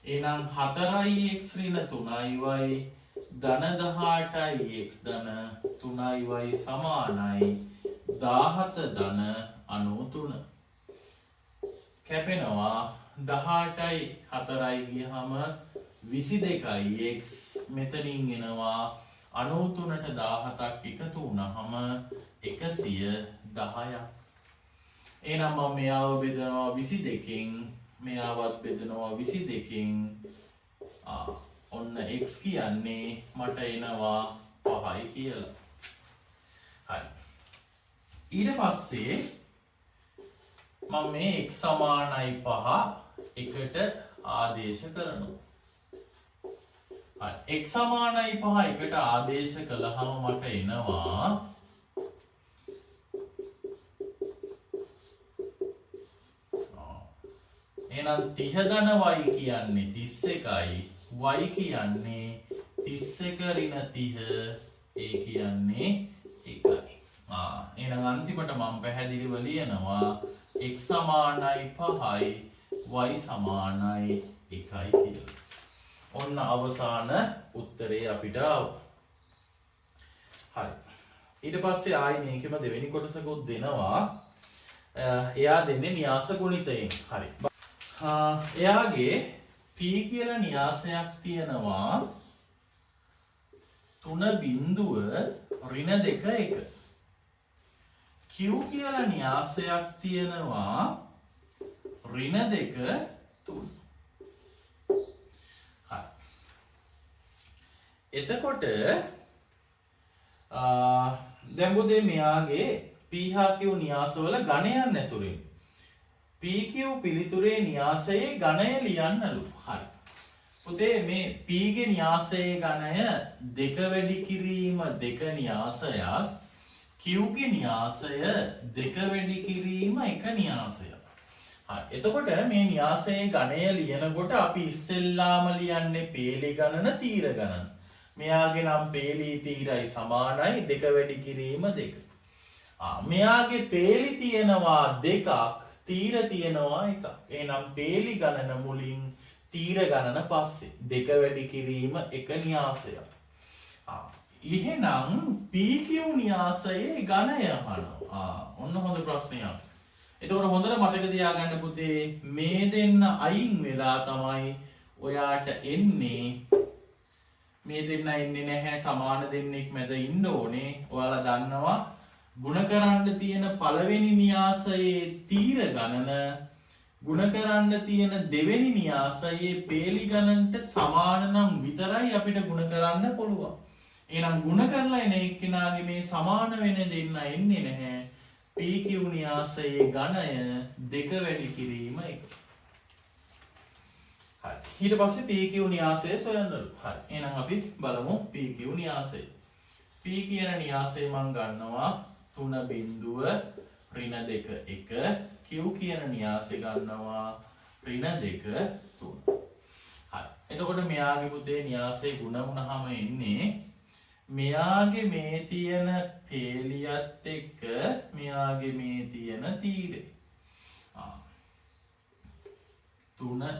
එහෙනම් 4x ඍණ 3y ධන 18x ධන 3y සමානයි 17 ධන 93. කැපෙනවා 18යි 4යි ගියහම 22යි x මෙතනින් එනවා 93ට 17ක් එකතු වුණාම 110ක්. එහෙනම් මම මෙයාව බෙදනවා 22කින් මෙයාවත් බෙදනවා 22කින් ඔන්න x කියන්නේ මට එනවා 5යි කියලා. හරි. ඊට පස්සේ මම මේ x සමානයි 5 එකට ආදේශ කරනවා. හරි. x සමානයි 5 එකට ආදේශ කළාම මට එනවා එහෙනම් 30 ධන y කියන්නේ 31යි y කියන්නේ 31 ඍණ 30 a කියන්නේ 1යි. එහෙනම් අන්තිමට මම පැහැදිලිව ලියනවා x සමානයි 5යි y සමානයි 1යි කියලා. ඔන්න අවසාන උත්තරේ අපිට ආවා. හරි. ඊට පස්සේ ආයි මේකෙම දෙවෙනි කොටසකුත් දෙනවා. එයා දෙන්නේ න්‍යාස ගුණිතයෙන්. හරි. එයාගේ p කියලා න්‍යාසයක් තියෙනවා 3.2 q කියලා න්‍යාසයක් තියෙනවා -2 3. හරි. එතකොට දැන් පුතේ මෙයාගේ p හා q න්‍යාසවල ගණයන් ඇසුරින් PQ පිළිතුරේ න්‍යාසයේ ගණය ලියන්නලු. හරි. පුතේ මේ P ගේ න්‍යාසයේ ගණය 2 වැඩි කිරීම 2 න්‍යාසයක් Q ගේ න්‍යාසය 2 වැඩි කිරීම 1 න්‍යාසයක්. හරි. එතකොට මේ න්‍යාසයේ ගණය ලියනකොට අපි ඉස්සෙල්ලාම ලියන්නේ පේලි ගණන තීර ගණන. මෙයාගේ නම් පේලි තීරයි සමානයි 2 වැඩි කිරීම 2. මෙයාගේ පේලි තියෙනවා 2ක් තීර තියෙනවා එකක්. එහෙනම් පේලි ගණන මුලින් තීර ගණන පස්සේ 2 වැඩි කිරීම 1 න්‍යාසයක්. එහෙනම් PQ න්‍යාසයේ ගණය අහනවා. ඔන්න හොඳ ප්‍රශ්නයක්. එතකොට හොඳට මතක තියාගන්න පුතේ මේ දෙන්න අයින් වෙලා තමයි ඔයාට එන්නේ. මේ දෙන්න එන්නේ නැහැ සමාන දෙන්නෙක් මැද ඉන්න ඕනේ. ඔයාලා දන්නවා ගුණ කරන්න තියෙන පළවෙනි න්‍යාසයේ තීර ගණන ගුණ කරන්න තියෙන දෙවෙනි න්‍යාසයේ පේලි ගණනට සමාන නම් විතරයි අපිට ගුණ කරන්න පුළුවන්. එහෙනම් ගුණ කරලා එන එක්කෙනාගේ මේ සමාන වෙන දෙන්න එන්නේ නැහැ. PQ න්‍යාසයේ ඝනය 2 වැඩි කිරීම 1. හරි. ඊට පස්සේ PQ න්‍යාසය සොයන්නලු. හරි. එහෙනම් අපි බලමු PQ න්‍යාසය. P කියන න්‍යාසය මම ගන්නවා 3.2 1. Q කියන න්‍යාසය ගන්නවා -2 3. හරි. එතකොට මෙයාගේ පුතේ න්‍යාසයේ ගුණ වුණාම එන්නේ මෙයාගේ මේ තියෙන පේලියත් එක්ක මෙයාගේ මේ තියෙන තීරය. 3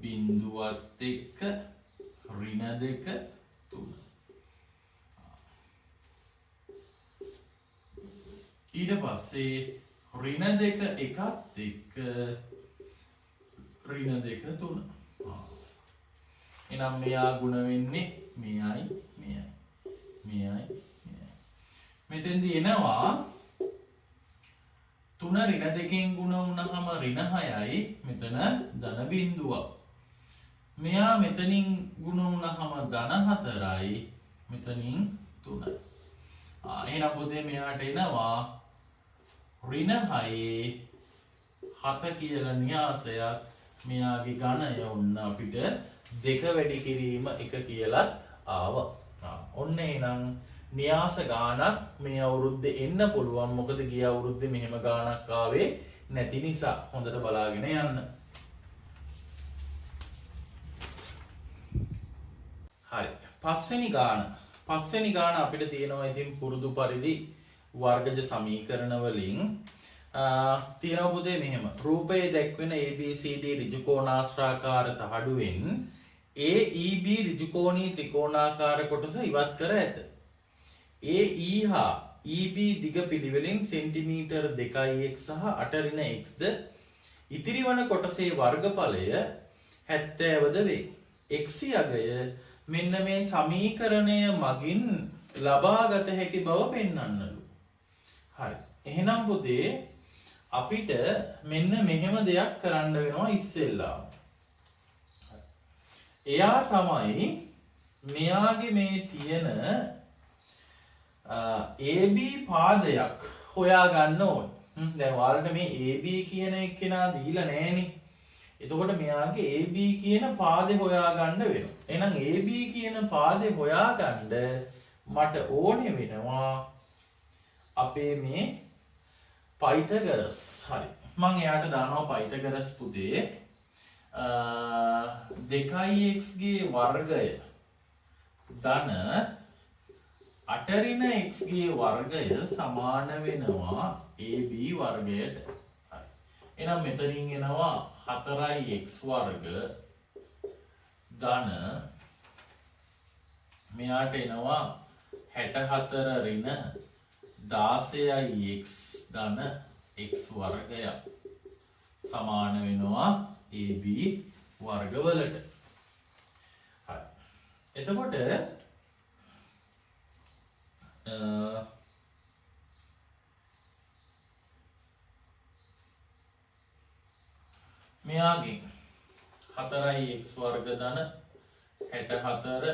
බිංදුවත් එක්ක -2 3. ඊට පස්සේ -2 එකත් එක්ක -2 3. එහෙනම් මෙයා ගුණ වෙන්නේ මෙයයි මෙයයි. මෙතෙන්දී එනවා 3 2කින් ගුණ වුණාම -6යි මෙතන ධන බිංදුවක්. මෙයා මෙතනින් ගුණ වුණාම -4යි මෙතනින් 3යි. එහෙනම් පොතේ මෙයාට එනවා -6 7 කියලා න්‍යාසයක්. මෙයාගේ ඝනය ඔන්න අපිට 2 වැඩි කිරීම 1 කියලා ආවා. ඔන්න එහෙනම් න්‍යාස ගානක් මේ අවුරුද්දේ එන්න පුළුවන්. මොකද ගිය අවුරුද්දේ මෙහෙම ගානක් ආවේ නැති නිසා. හොඳට බලාගෙන යන්න. හරි. පස්වෙනි ගාන අපිට තියෙනවා ඉතින් පුරුදු පරිදි වර්ගජ සමීකරණ වලින් තියෙනවා පුතේ මෙහෙම. රූපයේ දැක්වෙන ABCD ඍජුකෝණාශ්‍රාකාර තහඩුවෙන් AEB ඍජුකෝණී ත්‍රිකෝණාකාර කොටස ඉවත් කර ඇත. AE හා EB දිග පිළිවෙලින් සෙන්ටිමීටර් 2x සහ 8 x ද ඉතිරි වන කොටසේ වර්ගඵලය 70ද වේ. x යගය මෙන්න මේ සමීකරණය මගින් ලබාගත හැකි බව පෙන්වන්නලු. හරි. එහෙනම් පුතේ අපිට මෙන්න මෙහෙම දෙයක් කරන්න වෙනවා ඉස්සෙල්ලා. එයා තමයි මෙයාගේ මේ තියෙන AB පාදයක් හොයා ගන්න ඕනේ. දැන් ඔයාලට මේ AB කියන එක්කෙනා දීලා නැහනේ. එතකොට මෙයාගේ AB කියන පාදේ හොයා ගන්න වෙනවා. එහෙනම් AB කියන පාදේ හොයා ගන්න මට ඕනේ වෙනවා අපේ මේ පයිතගරස්. හරි. මම එයාට දානවා පයිතගරස් පුතේ 2x ගේ වර්ගය ධන 8 x ගේ වර්ගය සමාන වෙනවා AB වර්ගයට. හරි. එහෙනම් මෙතනින් එනවා 4x වර්ග ධන මෙයාට එනවා 64 ඍණ 16x ධන x වර්ගය සමාන වෙනවා AB වර්ගවලට. හරි. එතකොට මෙයාගේ 4x වර්ග ධන 64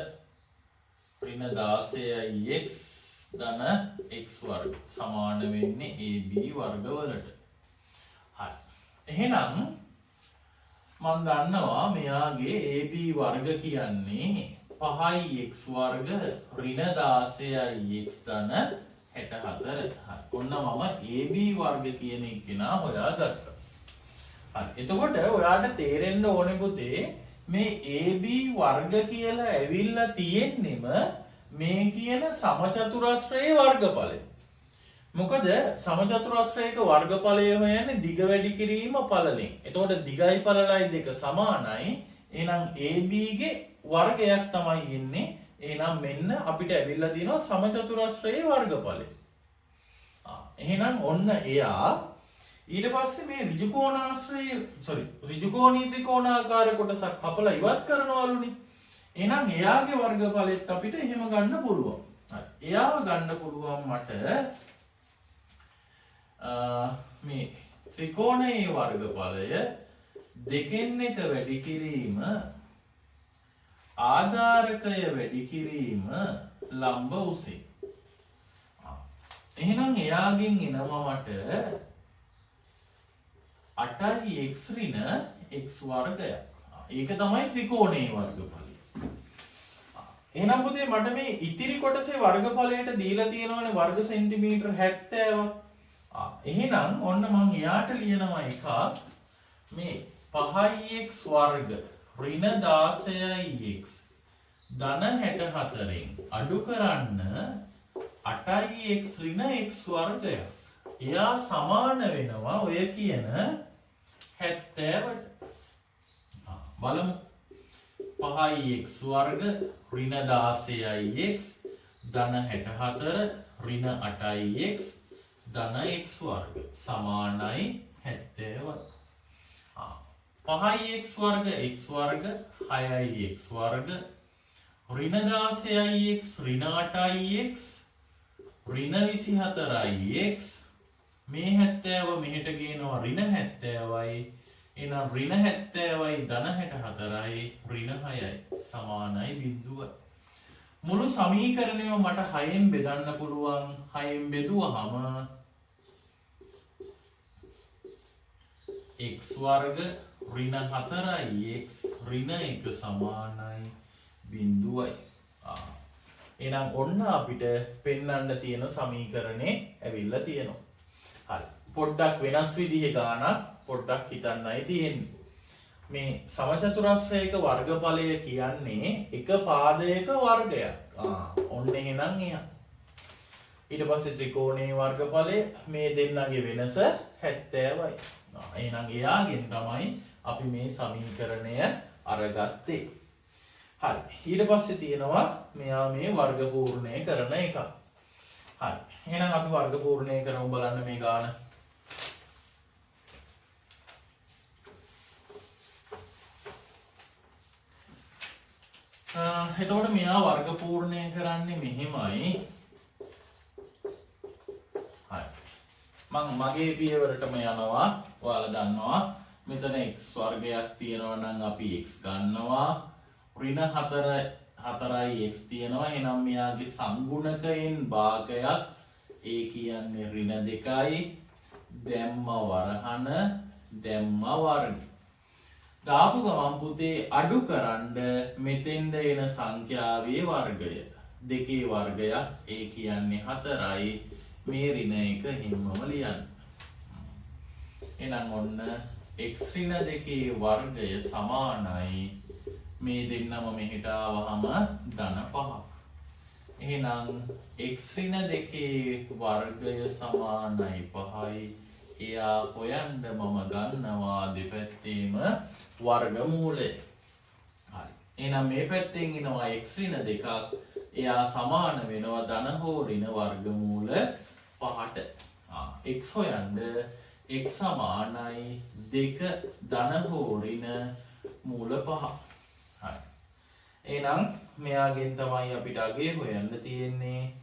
ඍණ 16x ධන x වර්ග සමාන වෙන්නේ AB වර්ගවලට. හරි. එහෙනම් මම දන්නවා මෙයාගේ AB වර්ග කියන්නේ 5x වර්ග ඍණ 16x ධන 64. හරි. ඔන්න මම AB වර්ග කියන එක නා හොයාගත්තා. හරි. එතකොට ඔයාලට තේරෙන්න ඕනේ පුතේ මේ AB වර්ග කියලා ඇවිල්ලා තියෙන්නෙම මේ කියන සමචතුරස්‍රයේ වර්ගඵලය. මොකද සමචතුරස්‍රයක වර්ගඵලය හොයන්නේ දිග වැඩි කිරීම පළලෙන්. එතකොට දිගයි පළලයි දෙක සමානයි. එහෙනම් AB ගේ වර්ගයක් තමයි එන්නේ. එහෙනම් මෙන්න අපිට ඇවිල්ලා තියෙනවා සමචතුරස්‍රයේ වර්ගඵලය. එහෙනම් ඔන්න එයා ඊට පස්සේ මේ ඍජුකෝණී ත්‍රිකෝණාකාර කොටසක් කපලා ඉවත් කරනවලුනේ. එහෙනම් එයාගේ වර්ගඵලෙත් අපිට එහෙම ගන්න පුළුවන්. හරි. එයාව ගන්න පුළුවන් මට මේ ත්‍රිකෝණයේ වර්ගඵලය දෙකෙන් එක වැඩි කිරීම ආධාරකය වැඩි කිරීම ලම්බ උසේ. එහෙනම් එයාගෙන් එනවා මට 8x ඍණ x වර්ගයක්. ඒක තමයි ත්‍රිකෝණයේ වර්ගඵලය. එහෙනම් පුතේ මට මේ ඉතිරි කොටසේ වර්ගඵලයට දීලා තියෙනවනේ වර්ග සෙන්ටිමීටර 70ක්. එහෙනම් ඔන්න මම එයාට ලියනවා එකක් මේ 5x වර්ග ඍණ 16x ධන 64න් අඩු කරන්න 8x ඍණ x වර්ගයක්. එයා සමාන වෙනවා ඔය කියන 70ට. බලමු 5x වර්ග ඍණ 16x ධන 64 ඍණ 8x ධන x වර්ග සමානයි 70යි. 5x වර්ග x වර්ග 6x වර්ග ඍණ 16x ඍණ 8x ඍණ 24x මේ 70 මෙහෙට ගේනවා ඍණ 70යි. එහෙනම් ඍණ 70යි ධන 64යි ඍණ 6යි සමානයි 0යි. මුළු සමීකරණයම මට 6ෙන් බෙදන්න පුළුවන්. 6ෙන් බෙදුවහම x වර්ග ඍණ 4x ඍණ 1 සමානයි 0යි. එහෙනම් ඔන්න අපිට පෙන්වන්න තියෙන සමීකරණේ ඇවිල්ලා තියෙනවා. හරි. පොඩ්ඩක් වෙනස් විදිහේ ගානක් පොඩ්ඩක් හිතන්නයි තියෙන්නේ. මේ සමචතුරස්‍රයක වර්ගඵලය කියන්නේ එක පාදයක වර්ගයක්. ඔන්න එහෙනම් එහා. ඊට පස්සේ ත්‍රිකෝණයේ වර්ගඵලය මේ දෙන්නගේ වෙනස 70යි. එහෙනම් එයාගෙන් තමයි අපි මේ සමීකරණය අරගත්තේ. හරි. ඊට පස්සේ තියෙනවා මෙයා මේ වර්ග පූර්ණය කරන එක. හරි. එහෙනම් අපි වර්ග පූර්ණය කරමු බලන්න මේ ගාන. එතකොට මෙයා වර්ග පූර්ණය කරන්නේ මෙහෙමයි. හරි. මම මගේ පියවරටම යනවා. ඔයාලා දන්නවා මෙතන x වර්ගයක් තියෙනවා නම් අපි x ගන්නවා. ඍණ 4යි x තියෙනවා. එහෙනම් මෙයාගේ සංගුණකයෙන් භාගයක් ඒ කියන්නේ ඍණ 2යි. දැම්ම වරහන දැම්ම වර්ග. දාපු ගමන් පුතේ අඩු කරන්න මෙතෙන්ද එන සංඛ්‍යාවේ වර්ගය. 2 වර්ගයක් ඒ කියන්නේ 4යි. මේ ඍණ 1 හිම්මම ලියන්න. එහෙනම් ඔන්න x ඍණ 2 වර්ගය සමානයි මේ දෙන්නම මෙහෙට ආවහම ධන 5ක්. එහෙනම් x ඍණ 2 වර්ගය සමානයි 5යි. එයා හොයන්න මම ගන්නවා දෙපැත්තේම වර්ගමූලය. හරි. එහෙනම් මේ පැත්තෙන් එනවා x ඍණ 2ක්. එයා සමාන වෙනවා ධන හෝ ඍණ වර්ගමූල 5ට. x හොයන්න x සමානයි 2 ධන හෝ ඍණ මූල 5. හරි. එහෙනම් මෙයාගෙන් තමයි අපිට අගේ හොයන්න තියෙන්නේ.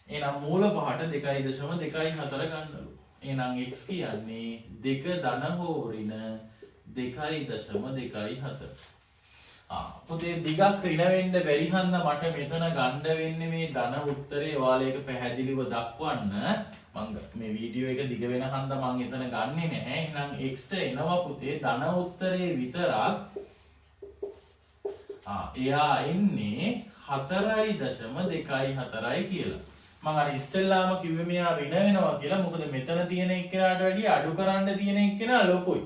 එහෙනම් මූල 5ට 2.24 ගන්නලු. එහෙනම් x කියන්නේ 2 ධන හෝ ඍණ 2.24. පුතේ දිගක් ඍණ වෙන්න බැරි හන්ද මට මෙතන ගන්න වෙන්නේ මේ ධන උත්තරේ. ඔයාලා ඒක පැහැදිලිව දක්වන්න. මම මේ වීඩියෝ එක දිග වෙන හන්ද මම එතන ගන්නෙ නැහැ. එහෙනම් x ට එනවා පුතේ ධන උත්තරේ විතරක්. එයා එන්නේ 4.24යි කියලා. මම අර ඉස්සෙල්ලාම කිව්වේ මෙයා ඍණ වෙනවා කියලා. මොකද මෙතන තියෙන එක්කෙනාට වැඩිය අඩු කරන්න තියෙන එක්කෙනා ලොකුයි.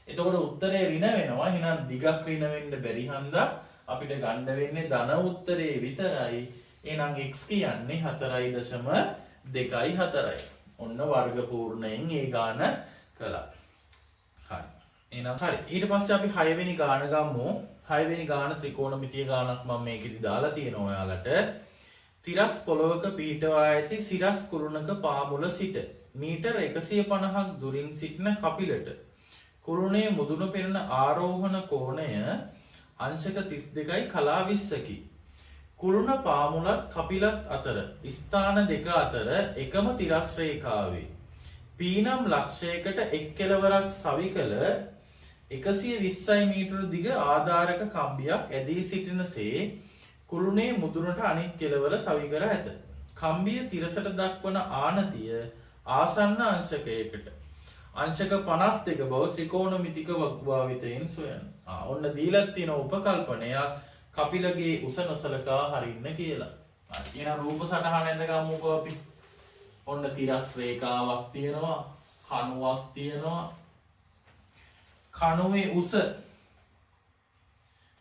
එතකොට උත්තරේ රින වෙනවා. එහෙනම් දිගක් රින වෙන්න බැරි හන්දා අපිට ගන්න වෙන්නේ ධන උත්තරේ විතරයි. එහෙනම් x කියන්නේ 4.24යි. ඔන්න වර්ග පූර්ණයෙන් ඒ ගාන කළා. හරි. එහෙනම් හරි. ඊට පස්සේ අපි 6 වෙනි ගාන ගමු. 6 වෙනි ගාන ත්‍රිකෝණමිතිය ගානක් මම මේකෙදි දාලා තියෙනවා ඔයාලට. තිරස් පොළොවක පිහිටවා ඇති සිරස් කුරුණක පාමුල සිට මීටර් 150ක් දුරින් සිටින කපිලට කුරුණේ මුදුන පෙරෙන ආරෝහණ කෝණය අංශක 32යි කලා 20කි. කුරුණ පාමුලත් කපිලත් අතර ස්ථාන දෙක අතර එකම තිරස් රේඛාවේ පීනම් ලක්ෂයකට එක් කෙළවරක් සවිකල 120 මීටර දිග ආධාරක කම්බියක් ඇදී සිටිනසේ කුරුණේ මුදුනට අනිත් කෙළවර සවි කර ඇත. කම්බිය තිරසට දක්වන ආනතිය ආසන්න අංශකයකට අංශක 52 බව ත්‍රිකෝණමිතික වක්භාවිතයෙන් සොයන්න. ඔන්න දීලා තියෙන උපකල්පනයක් කපිලගේ උස නොසලකා හරින්න කියලා. එහෙනම් රූප සටහන ඇඳගමුකෝ අපි. ඔන්න තිරස් රේඛාවක් තියෙනවා, කණුවක් තියෙනවා. කණුවේ උස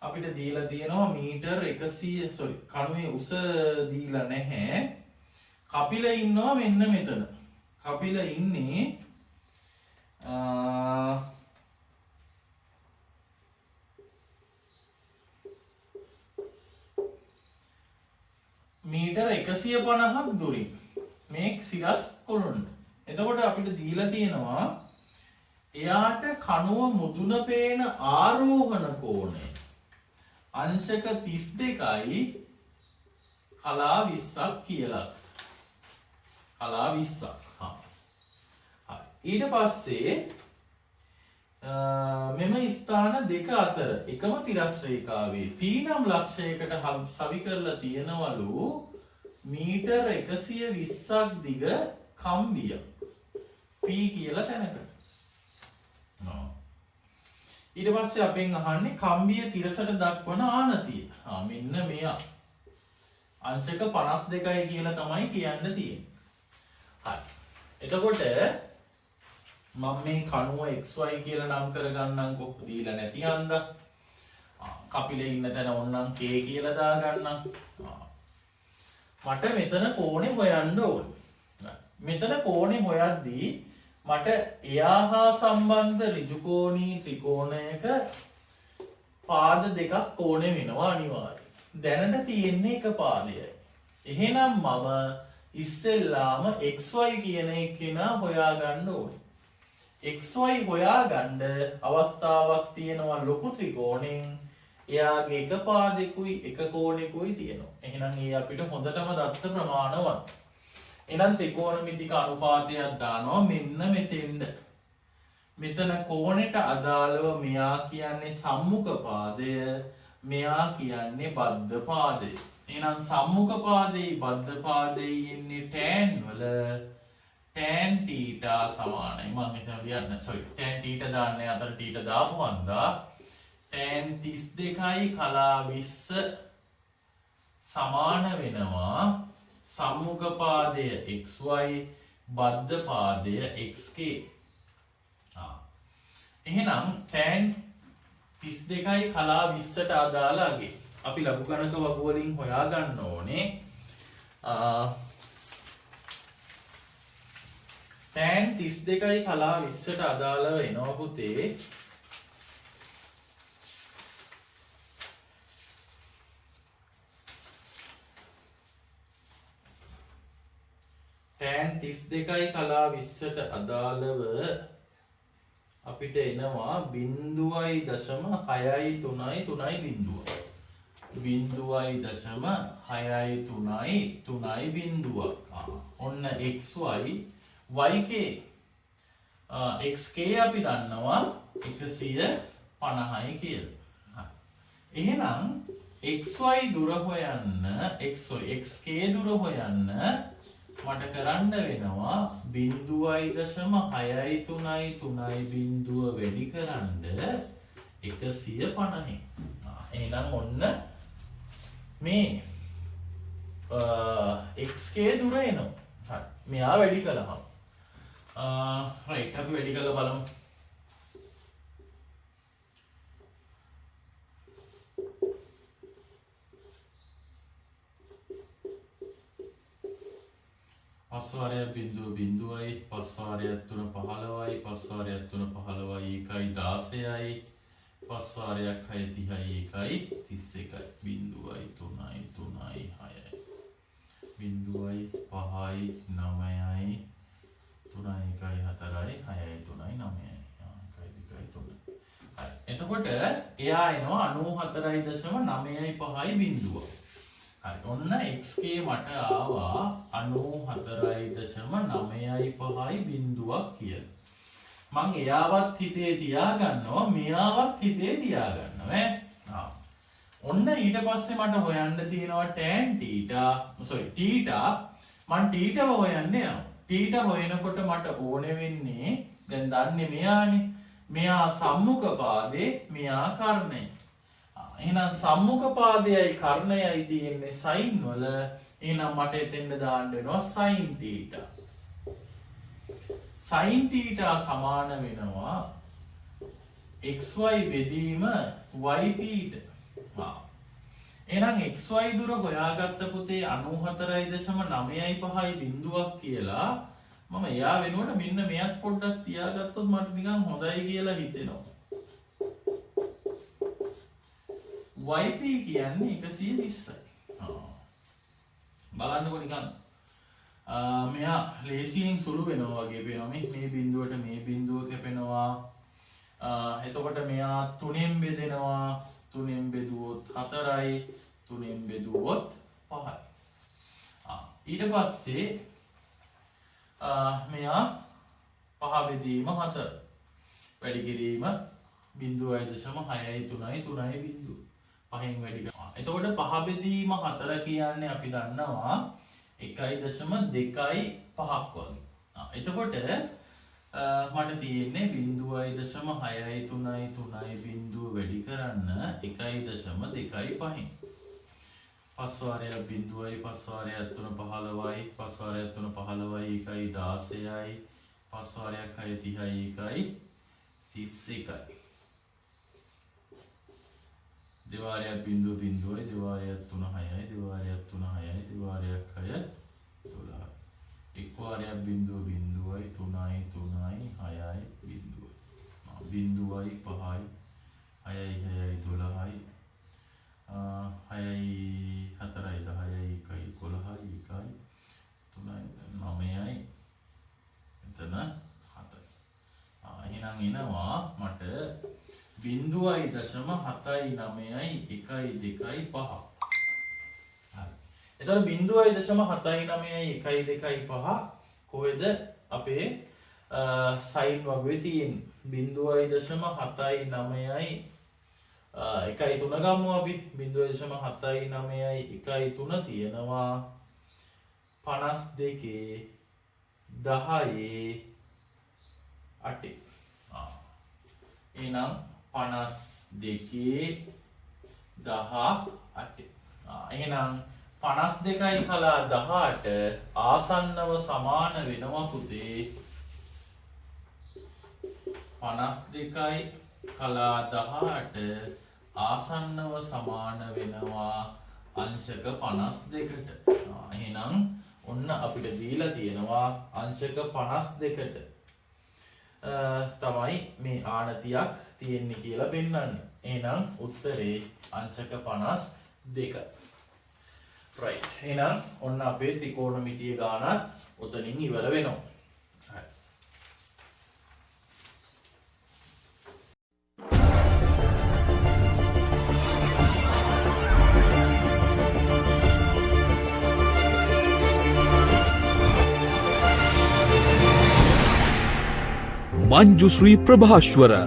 අපිට දීලා තියෙනවා මීටර් 100 කණුවේ උස දීලා නැහැ. කපිල ඉන්නවා මෙන්න මෙතන. කපිල ඉන්නේ මීටර් 150ක් දුරින් මේ සිරස් කොළුන්න. එතකොට අපිට දීලා තියෙනවා එයාට කණුව මුදුන පේන ආරෝහණ කෝණය අංශක 32යි කලා 20ක් කියලා. කලා 20ක්. ඊට පස්සේ මෙම ස්ථාන දෙක අතර එකම තිරස් රේඛාවේ P නම් ලක්ෂයකට සවි කරලා තියෙනවලු මීටර් 120ක් දිග කම්බියක් P කියලා තැනකට. ඊට පස්සේ අපෙන් අහන්නේ කම්බිය තිරසට දක්වන ආනතිය. මෙන්න මෙයා. අංශක 52යි කියලා තමයි කියන්න තියෙන්නේ. හරි. එතකොට මම මේ කණුව XY කියලා නම් කරගන්නම්කො දීලා නැති හන්දා. කපිලේ ඉන්න තැන ඕනනම් K කියලා දාගන්නම්. මට මෙතන කෝණේ හොයන්න ඕනේ. මෙතන කෝණේ හොයද්දී මට එයා හා සම්බන්ධ ඍජුකෝණී ත්‍රිකෝණයක පාද දෙකක් ඕනේ වෙනවා අනිවාර්යයෙන්. දැනට තියෙන්නේ එක පාදයයි. එහෙනම් මම ඉස්සෙල්ලාම XY කියන එකේනා හොයාගන්න ඕනේ. XY හොයාගන්න අවස්ථාවක් තියෙනවා ලොකු ත්‍රිකෝණෙන්. එයාගේ එක පාදෙකුයි එක කෝණෙකුයි තියෙනවා. එහෙනම් ඒ අපිට හොඳටම දත්ත ප්‍රමාණවත්. එහෙනම් ත්‍රිකෝණමිතික අනුපාතයක් දානවා මෙන්න මෙතෙන්ද. මෙතන කෝණයට අදාළව මෙයා කියන්නේ සම්මුඛ පාදය, මෙයා කියන්නේ බද්ධ පාදය. එහෙනම් සම්මුඛ පාදයේ බද්ධ පාදයේ ඉන්නේ tan වල tan theta සමානයි. මම මෙතන ලියන්න tan theta දාන්නේ අතර theta දාපු හන්දා tan 32යි කලා 20 සමාන වෙනවා සම්මුඛ පාදය xy බද්ධ පාදය xk. එහෙනම් tan 32යි කලා 20ට අදාළ අගේ අපි ලඝු ගණක වගු වලින් හොයාගන්න ඕනේ. tan 32යි කලා 20ට අදාළව එනවා පුතේ tan 32යි කලා 20ට අදාළව අපිට එනවා 0.633 ඔන්න xy yk xk අපි දන්නවා 150යි කියලා. එහෙනම් xy දුර හොයන්න xk දුර හොයන්න මට කරන්න වෙනවා 0.633 බිඳුව වැඩි කරන්න 150. එහෙනම් ඔන්න මේ xk දුර එනවා. හරි. මෙයා වැඩි කළාම right අපි වැඩි කරලා බලමු. පස්වාරයක් බිඳුවයි පස්වාරයක් 3 15යි පස්වාරයක් 3 15යි 1යි 16යි පස්වාරයක් 6 30යි 1යි 31යි බිඳුවයි 3යි 3යි 6යි බිඳුවයි 5යි 9යි 3යි 1යි 4යි 6යි 3යි 9යි 1යි 2යි 3යි. හරි. එතකොට එයා එනවා 94.95යි බිඳුව. හරි. ඔන්න xk මට ආවා 94.95යි බිඳුවක් කියලා. මං එයාවත් හිතේ තියාගන්නවා මෙයාවත් හිතේ තියාගන්නවා ඈ. ඔන්න ඊට පස්සේ මට හොයන්න තියෙනවා tan theta මම තීටව හොයන්න යනවා. තීට හොයනකොට මට ඕන වෙන්නේ දැන් දන්නේ මෙයානේ. මෙයා සම්මුඛ පාදේ, මෙයා කර්ණය. එහෙනම් සම්මුඛ පාදයයි කර්ණයයි තියෙන්නේ sin වල. එහෙනම් මට එතෙන්ද දාන්න වෙනවා sin θ. sin θ සමාන වෙනවා xy බෙදීම yp ට. එහෙනම් xy දුර හොයාගත්ත පුතේ 94.95 බිඳුවක් කියලා මම එයා වෙනුවට මෙන්න මෙයක් පොඩ්ඩක් තියාගත්තොත් මට නිකන් හොඳයි කියලා හිතෙනවා. yp කියන්නේ 120යි. බලන්නකො නිකන් මෙයා ලේසියෙන් සුළු වෙනවා වගේ පේනවා. මේ බිඳුවට මේ බිඳුව කැපෙනවා. එතකොට මෙයා 3ෙන් බෙදෙනවා. 3ෙන් බෙදුවොත් 4යි. 3ෙන් බෙදුවොත් 5යි. ඊට පස්සේ මෙයා 5 බෙදීම 4. වැඩි කිරීම 0.6යි 3යි 3යි බිඳුව. 5න් වැඩි කරනවා. එතකොට 5 බෙදීම 4 කියන්නේ අපි දන්නවා 1.2යි 5ක් වගේ. එතකොට මට තියෙන්නේ 0.6යි 3යි 3යි බිඳුව වැඩි කරන්න 1.2යි 5න්. 5 වාරයක් 0යි 5 වාරයක් 3 15යි 5 වාරයක් 3 15යි 1යි 16යි 5 වාරයක් 6 30යි 1යි 31යි. දෙවාරයක් බිඳුව බිඳුවයි දෙවාරයක් 3 6යි දෙවාරයක් 3 6යි දෙවාරයක් 6 12යි. එක් වාරයක් බිඳුව බිඳුවයි 3යි 3යි 6යි බිඳුවයි. බිඳුවයි 5යි 6යි 6යි 12යි 6යි 4යි 10යි 1යි 11යි 1යි 3යි 9යි එතන 7යි. එහෙනම් එනවා මට 0.79යි 1යි 2යි 5. හරි. එතකොට 0.79යි 1යි 2යි 5 කොහෙද අපේ sin වගේ තියෙන්නේ 0.79යි 1යි 3 ගමු අපි 0.79යි 1යි 3 තියෙනවා 52 10 8. එහෙනම් 52 18. එහෙනම් 52යි කලා 18 ආසන්නව සමාන වෙනවා පුතේ 52යි කලා 18 ආසන්නව සමාන වෙනවා අංශක 52ට. එහෙනම් ඔන්න අපිට දීලා තියෙනවා අංශක 52ට තමයි මේ ආනතියක් තියෙන්නේ කියලා පෙන්වන්නේ. එහෙනම් උත්තරේ අංශක 52. right. එහෙනම් ඔන්න අපේ ත්‍රිකෝණමිතිය ගානත් උතනින් ඉවර වෙනවා. හරි. Manjushree Prabhashwara